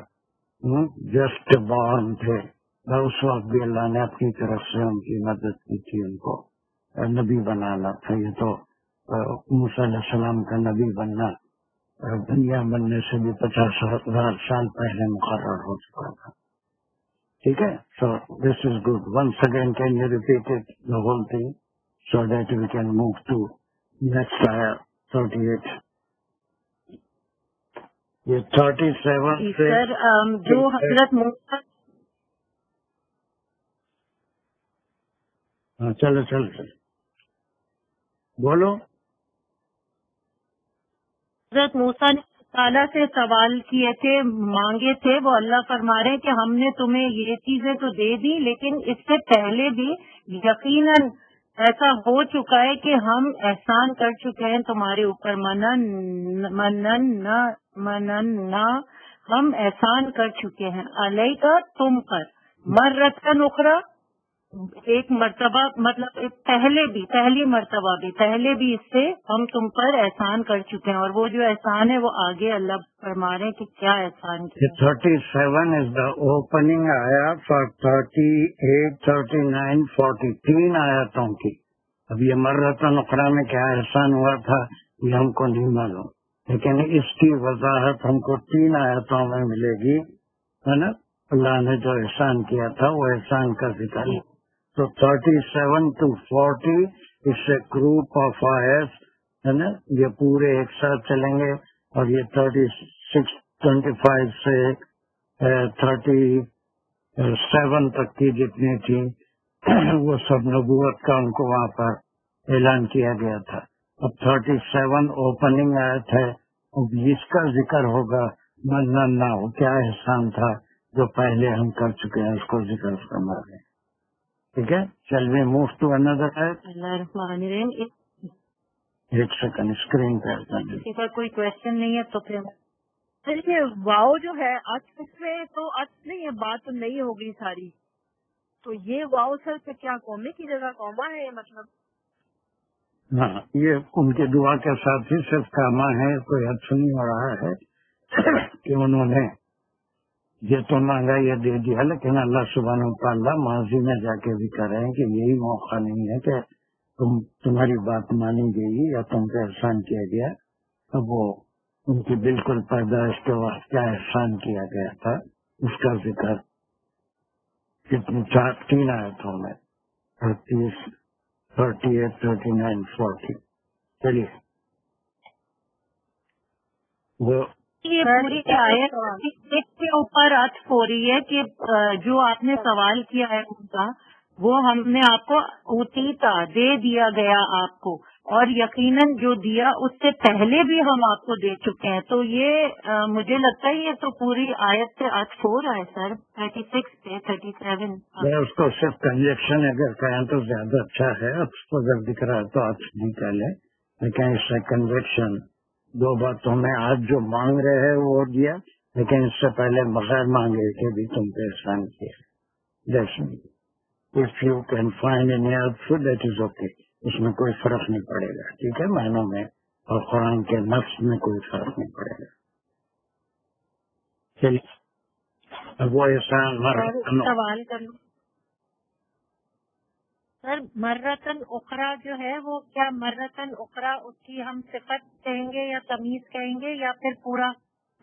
جسٹ بورن تھے. اس وقت بھی اللہ نے اپنی طرف سے ان کی مدد کی تھی, ان کو نبی بنانا تھا. یہ تو موسیٰ علیہ السلام کا نبی بننا دنیا بننے سے بھی 50,000 سال پہلے مقرر ہو چکا تھا. ٹھیک ہے. So this is good. Once again can you repeat it the whole thing so that we can move to next ayah 38. یہ 37 سے سر جو حضرت موسیٰ چلو بولو. حضرت موسیٰ نے تعالیٰ سے سوال کیے تھے, مانگے تھے, وہ اللہ فرما رہے ہیں کہ ہم نے تمہیں یہ چیزیں تو دے دی, لیکن اس سے پہلے بھی یقیناً ایسا ہو چکا ہے کہ ہم احسان کر چکے ہیں تمہارے اوپر. مننا ہم احسان کر چکے ہیں علیکہ تم پر. مرتن اخرى ایک مرتبہ, مطلب پہلی مرتبہ بھی پہلے بھی اس سے ہم تم پر احسان کر چکے ہیں. اور وہ جو احسان ہے وہ آگے اللہ فرما رہے ہیں کہ کیا احسان کیا. 37 is the opening ayah for 38, 39, 40 تین آیاتوں کی. اب یہ مرتن اخرى میں کیا احسان ہوا تھا یہ ہم کو نہیں معلوم, لیکن اس کی وضاحت ہم کو تین آیاتوں میں ملے گی, ہے نا. اللہ نے جو احسان کیا تھا وہ احسان کا ذکر. تو 37 to 40 اس سے گروپ آف آیت ہے نا, یہ پورے ایک ساتھ چلیں گے. اور یہ 25 سے 37 تک کی جتنی تھی وہ سب نبوت کا ان کو وہاں پر اعلان کیا گیا تھا. اب 37 اوپننگ آیت ہے, جس کا ذکر ہوگا مننا, وہ کیا احسان تھا جو پہلے ہم کر چکے ہیں اس کو ذکر فرما رہے ہیں. ٹھیک ہے. چل وی موو ٹو اندر آیت. اللہ الرحمن الرحیم. ایک سیکنڈ اسکرین پہ اگر کوئی کوشچن نہیں ہے تو پھر یہ واؤ جو ہے اس میں تو نہیں ہے, بات تو نہیں ہوگی ساری. تو یہ واؤ سر پہ کیا قومے کی جگہ قوما ہے مطلب؟ ہاں, یہ ان کی دعا کے ساتھ ہی صرف کاما ہے, کوئی حد نہیں ہو رہا ہے کہ انہوں نے یہ تو مانگا یہ دے دیا, لیکن اللہ سبحانہ وتعالیٰ ماضی میں جا کے بھی کر رہے ہیں کہ یہی موقع نہیں ہے کہ تمہاری بات مانی گئی یا تم پہ احسان کیا گیا. اب وہ ان کی بالکل پیدائش کے وقت کیا احسان کیا گیا تھا اس کا ذکر کتنی تین آیتوں میں 38, 39, 40. چلیے وہ یہ پوری آیت ایک کے اوپر عطف ہو رہی ہے کہ جو آپ نے سوال کیا ہے ان کا وہ ہم نے آپ کو اوتیتا دے دیا گیا آپ کو, اور یقیناً جو دیا اس سے پہلے بھی ہم آپ کو دے چکے ہیں. تو یہ مجھے لگتا ہے یہ تو پوری آیت سے عطف ہو رہا ہے سر. 36 پہ 37 اس کو صرف کنجیکشن اگر کہیں تو زیادہ اچھا ہے. عطف کو اگر دکھ رہا ہے تو عطف نہیں کہہ لیں, لیکن اس سے کنجیکشن دو باتوں میں آج جو مانگ رہے ہیں وہ دیا, لیکن اس سے پہلے بغیر مانگے کے بھی تم پہ احسان کیا. جیسے if you can find any outfit that is okay. اس میں کوئی فرق نہیں پڑے گا، ٹھیک ہے، معنوں میں اور قرآن کے نفس میں کوئی فرق نہیں پڑے گا. چلیے اب وہ احسان سوال کر لوں سر. مرتن اخرا جو ہے وہ کیا مرتن اخرا اس کی ہم صفت کہیں گے یا تمیز کہیں گے یا پھر پورا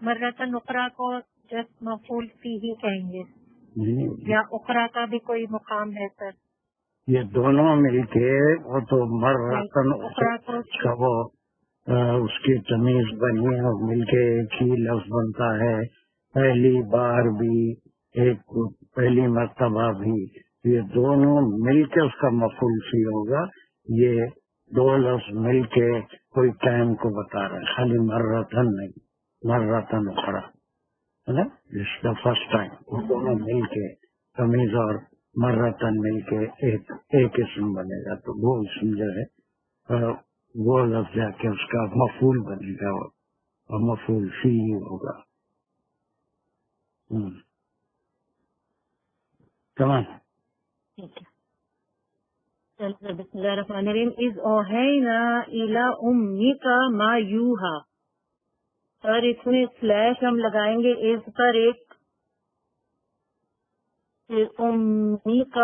مرتن اخرا کو جس مفعول فیہ کہیں گے یا اخرا کا بھی کوئی مقام ہے سر؟ یہ دونوں مل کے وہ تو مرتن اخرا کا وہ اس کی تمیز بنی اور مل کے ایک ہی لفظ بنتا ہے. پہلی بار بھی ایک پہلی مرتبہ بھی یہ دونوں مل کے اس کا مفعول فی ہوگا. یہ دو لفظ مل کے کوئی ٹائم کو بتا رہے ہیں، خالی مرتن نہیں، مرتن اخرا ہے نا. اس دا فرسٹ ٹائم دونوں مل کے تمیز اور مرتن مل کے ایک اسم بنے گا تو وہ اسم جو ہے وہ لفظ جا کے اس کا مفعول بنے گا اور مفعول فی ہوگا. کمان بسم اللہ الرحمن الرحیم. اذ اوحینا الی امک ما یوحی. اور اس میں سلیش ہم لگائیں گے اس پر ایک امک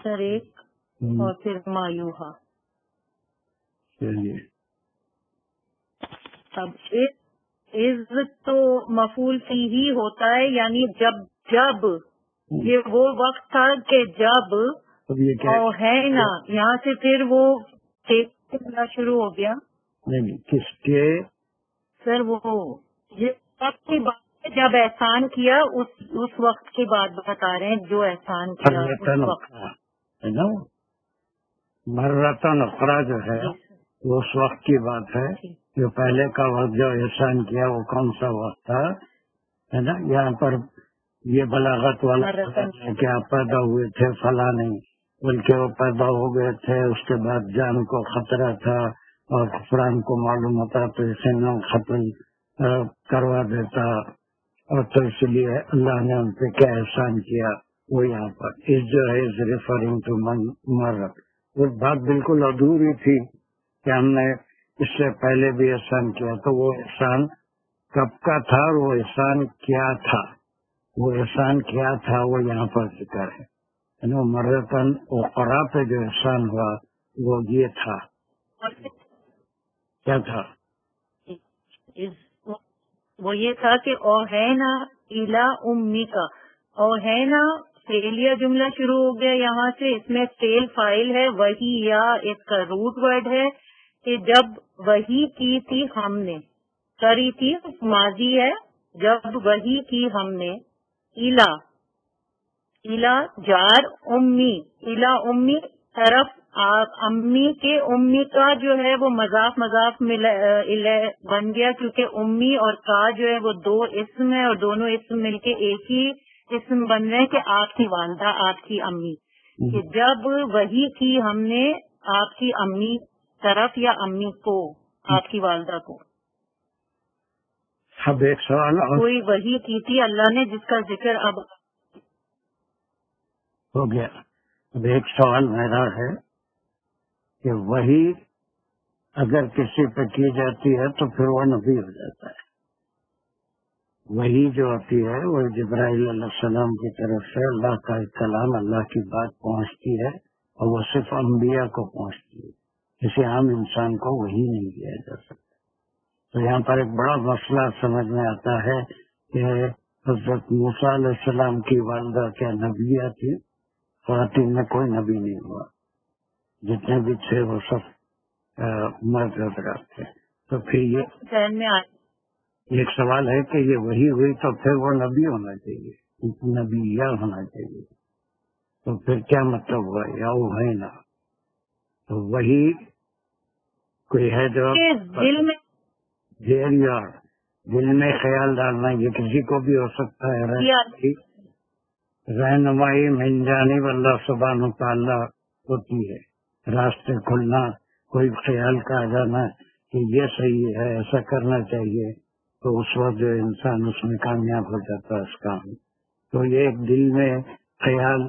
پر ایک اور پھر ما یوحی. چلیے اب از تو مفعول فی ہی ہوتا ہے، یعنی جب یہ وہ وقت تھا کہ جب ہے نا یہاں سے پھر وہ شروع ہو گیا. نہیں کس کے سر وہ یہ وقت کی بات جب احسان کیا اس وقت کی بات بتا رہے ہیں جو احسان کیا اس وقت ہے نا. مرتن اخرا جو ہے وہ اس وقت کی بات ہے جو پہلے کا وقت جو احسان کیا وہ کون سا وقت تھا ہے نا. یہاں پر یہ بلاغت والا کہ آپ پیدا ہوئے تھے فلاں نہیں، بلکہ وہ پیدا ہو گئے تھے اس کے بعد جان کو خطرہ تھا اور قرآن کو معلوم ہوتا تو اسے نہ قتل کروا دیتا، اور تو اس لیے اللہ نے ان پہ کیا احسان کیا وہ یہاں پر اس جو ہے از ریفرنگ ٹو مرت. وہ بات بالکل ادھوری تھی کہ ہم نے اس سے پہلے بھی احسان کیا، تو وہ احسان کب کا تھا اور وہ احسان کیا تھا، وہ احسان کیا تھا وہ یہاں پر ذکر ہے. مرتن اخرا پہ جو احسان ہوا وہ یہ تھا. کیا تھا؟ وہ یہ تھا کہ اوحینا الی امیک. اوحینا فعلیہ جملہ شروع ہو گیا یہاں سے، اس میں فعل فاعل ہے، وہی یا اس کا روٹ ورڈ ہے کہ جب وہی کی تھی ہم نے، کری تھی ماضی ہے، جب وہی کی ہم نے. الا جار امی، الا امی طرف امی کے، امی کا جو ہے وہ مضاف بن گیا کیونکہ امی اور کا جو ہے وہ دو اسم ہے اور دونوں اسم مل کے ایک ہی اسم بن رہے ہیں کہ آپ کی والدہ، آپ کی امی. کہ جب وہی کی ہم نے آپ کی امی طرف یا امی کو، آپ کی والدہ کو. اب ایک سوال کوئی وہی کی تھی اللہ نے جس کا ذکر اب ہو گیا. اب ایک سوال میرا ہے کہ وہی اگر کسی پہ کی جاتی ہے تو پھر وہ نبی ہو جاتا ہے. وہی جو ہوتی ہے وہ جبرائیل علیہ السلام کی طرف سے اللہ کا کلام، اللہ کی بات پہنچتی ہے اور وہ صرف انبیاء کو پہنچتی ہے، کسی عام انسان کو وہی نہیں دیا جا سکتا. تو یہاں پر ایک بڑا مسئلہ سمجھ میں آتا ہے کہ حضرت موسیٰ علیہ السلام کی والدہ کیا نبیہ تھی؟ خواتین میں کوئی نبی نہیں ہوا، جتنے بھی تھے وہ سب مرد حضرات تھے. تو پھر یہ ذہن میں ایک سوال ہے کہ یہ وہی ہوئی تو پھر وہ نبی ہونا چاہیے، نبیہ ہونا چاہیے. تو پھر کیا مطلب ہوا یا وہ ہے نا؟ تو وہی کوئی ہے جو دل میں خیال ڈالنا، یہ کسی کو بھی ہو سکتا ہے. رہنمائی من جانب اللہ سبحانہ وتعالی ہوتی ہے، راستے کھلنا، کوئی خیال کا آ جانا کہ یہ صحیح ہے، ایسا کرنا چاہیے، تو اس وقت جو انسان اس میں کامیاب ہو جاتا ہے اس کام. تو یہ ایک دل میں خیال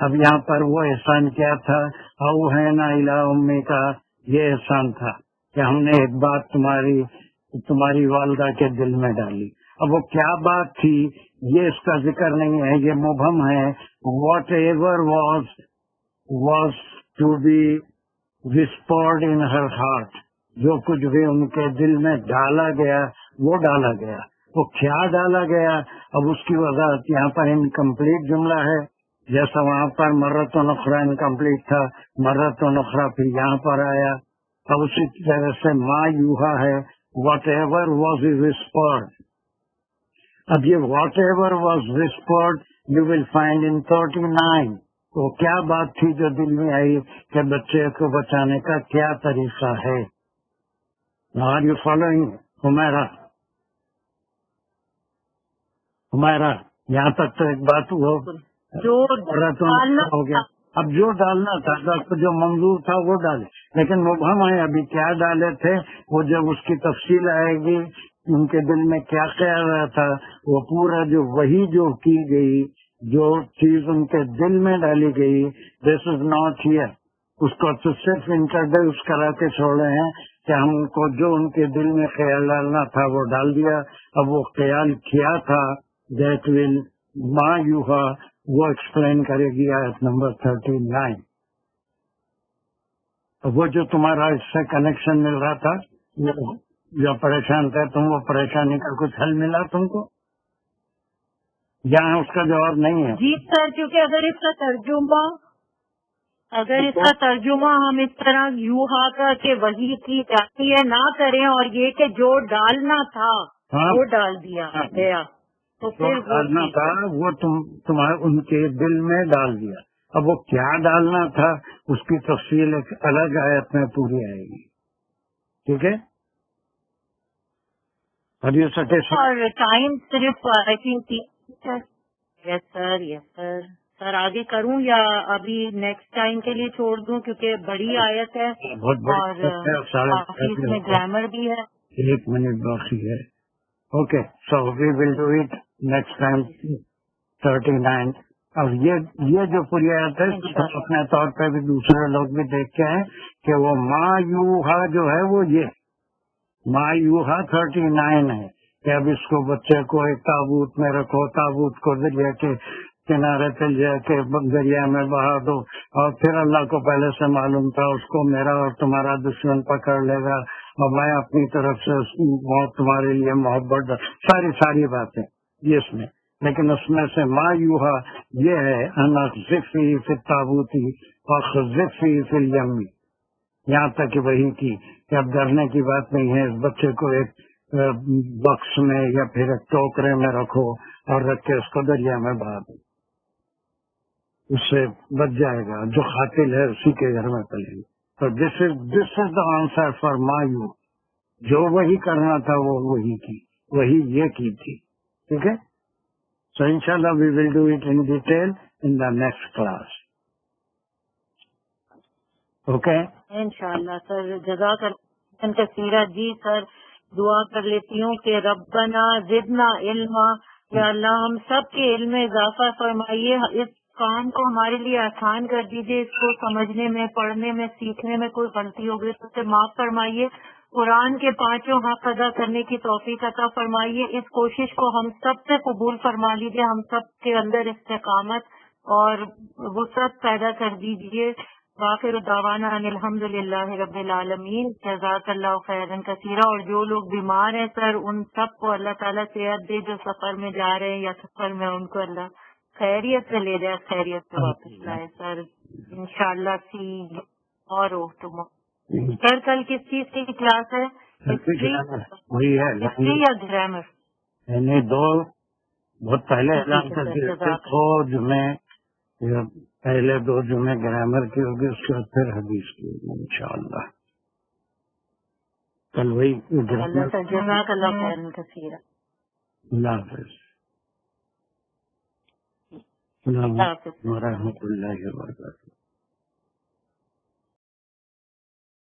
اب یہاں پر وہ احسان کیا تھا، او ہے نا الا امی کا، یہ احسان تھا کہ ہم نے ایک بات تمہاری والدہ کے دل میں ڈالی. اب وہ کیا بات تھی یہ اس کا ذکر نہیں ہے، یہ مبہم ہے. Whatever was to be whispered in her heart، جو کچھ بھی ان کے دل میں ڈالا گیا وہ ڈالا گیا. وہ کیا ڈالا گیا، اب اس کی وضاحت یہاں پر انکمپلیٹ جملہ ہے، جیسا وہاں پر مرت و نخرا انکمپلیٹ تھا، مرت و نخرا پھر یہاں پر آیا. اب اسی طرح سے ما یوہا ہے، واٹ ایور واز whispered. اب یہ what ever was whispered you will find in 39. وہ کیا بات تھی جو دل میں آئی کہ بچے کو بچانے کا کیا طریقہ ہے. آر یو فالوئنگ ہمارا یہاں تک تو ایک بات ہو گیا. اب جو ڈالنا تھا جو منظور تھا وہ ڈالے، لیکن مبہم ہے ابھی کیا ڈالے تھے. وہ جب اس کی تفصیل آئے گی ان کے دل میں کیا خیال رہا تھا، وہ پورا جو وہی جو کی گئی، جو چیز ان کے دل میں ڈالی گئی، دس از ناٹ ہیئر. اس کو تو صرف انٹروڈیوس کرا کے چھوڑے ہیں کہ ہم کو جو ان کے دل میں خیال ڈالنا تھا وہ ڈال دیا. اب وہ خیال کیا تھا دیٹ ول ما یوہا، وہ ایکسپلین کرے گی آیت نمبر 39. وہ جو تمہارا اس سے کنیکشن مل رہا تھا، جو پریشان تھے تم، وہ پریشانی کا کچھ حل ملا تم کو؟ یہاں اس کا جواب نہیں ہے. جی سر، کیونکہ اگر اس کا ترجمہ ہم اس طرح یوہا کا کہ وہی کی جاتی ہے نہ کریں، اور یہ کہ جو ڈالنا تھا وہ ڈال دیا گیا، تو پھر ڈالنا تھا وہ تمہارے ان کے دل میں ڈال دیا. اب وہ کیا ڈالنا تھا اس کی تفصیل ایک الگ آیت میں پوری آئے گی. ٹھیک ہے. اور ٹائم صرف آئی تھنک یس سر سر آگے کروں یا ابھی نیکسٹ ٹائم کے لیے چھوڑ دوں، کیونکہ بڑی آیت ہے اور اس میں گرامر بھی ہے. 1 منٹ باقی ہے. Okay, so we will do it next time 39. اب یہ جو پوری آیت ہے اپنے طور پہ بھی دوسرے لوگ بھی دیکھتے ہیں کہ وہ ما یوہا جو ہے وہ یہ ما یوہا 39 ہے کہ اب اس کو بچے کو ایک تابوت میں رکھو، تابوت کو دریا کے کنارے پہ لے کے دریا میں بہا دو، اور پھر اللہ کو پہلے سے معلوم تھا اس کو میرا اور تمہارا دشمن پکڑ لے گا، اور میں اپنی طرف سے تمہارے لیے محبت، ساری باتیں یہ اس میں. لیکن اس میں سے ما یوہا یہ ہے انخذفی فی التابوتی وخذفی فی الیمی، یہاں تک کہ وہی کی کہ اب ڈرنے کی بات نہیں ہے. اس بچے کو ایک باکس میں یا پھر ایک ٹوکرے میں رکھو اور رکھ کے اس کو دریا میں بہا دو، اس سے بچ جائے گا. جو قاتل ہے اسی کے گھر میں پلے گا. تو دس از دا آنسر فار ما یو. جو وہی کرنا تھا وہ وہی کی، وہی یہ کی تھی. ٹھیک ہے. سو انشاءاللہ we will do it in detail in the next class. Okay انشاءاللہ سر. جزاک اللہ کثیرہ. جی سر، دعا کر لیتی ہوں کہ ربنا زدنا علما، یا اللہ ہم سب کے علم میں اضافہ فرمائیے، اس کام کو ہمارے لیے آسان کر دیجیے، اس کو سمجھنے میں، پڑھنے میں، سیکھنے میں کوئی غلطی ہو گئی تو اسے معاف فرمائیے. قرآن کے 5 حق ادا کرنے کی توفیق عطا فرمائیے. اس کوشش کو ہم سب سے قبول فرما لیجیے، ہم سب کے اندر استقامت اور وسعت پیدا کر دیجیے. وآخر دعوانا ان الحمد للہ رب العالمین. جزاک اللہ خیرا کثیرا. اور جو لوگ بیمار ہیں سر ان سب کو اللہ تعالیٰ صحت دے، جو سفر میں جا رہے ہیں یا سفر میں ان کو اللہ خیریت سے لے جائے، خیریت سے واپس لائے سر. انشاءاللہ سی اور سر کل کس چیز کی کلاس ہے؟ وہی ہے ہسٹری یا گرامر؟ نہیں، دو بہت پہلے اعلان کر کے 2 جمعے، پہلے 2 جمعے گرامر کی ہوگی، اس کے بعد پھر حدیث کی ہوگی انشاءاللہ. کل وہی گرامر. جزاک اللہ خیرا کثیرا. اللہ حافظ. السلام علیکم ورحمۃ اللہ وبرکاتہ.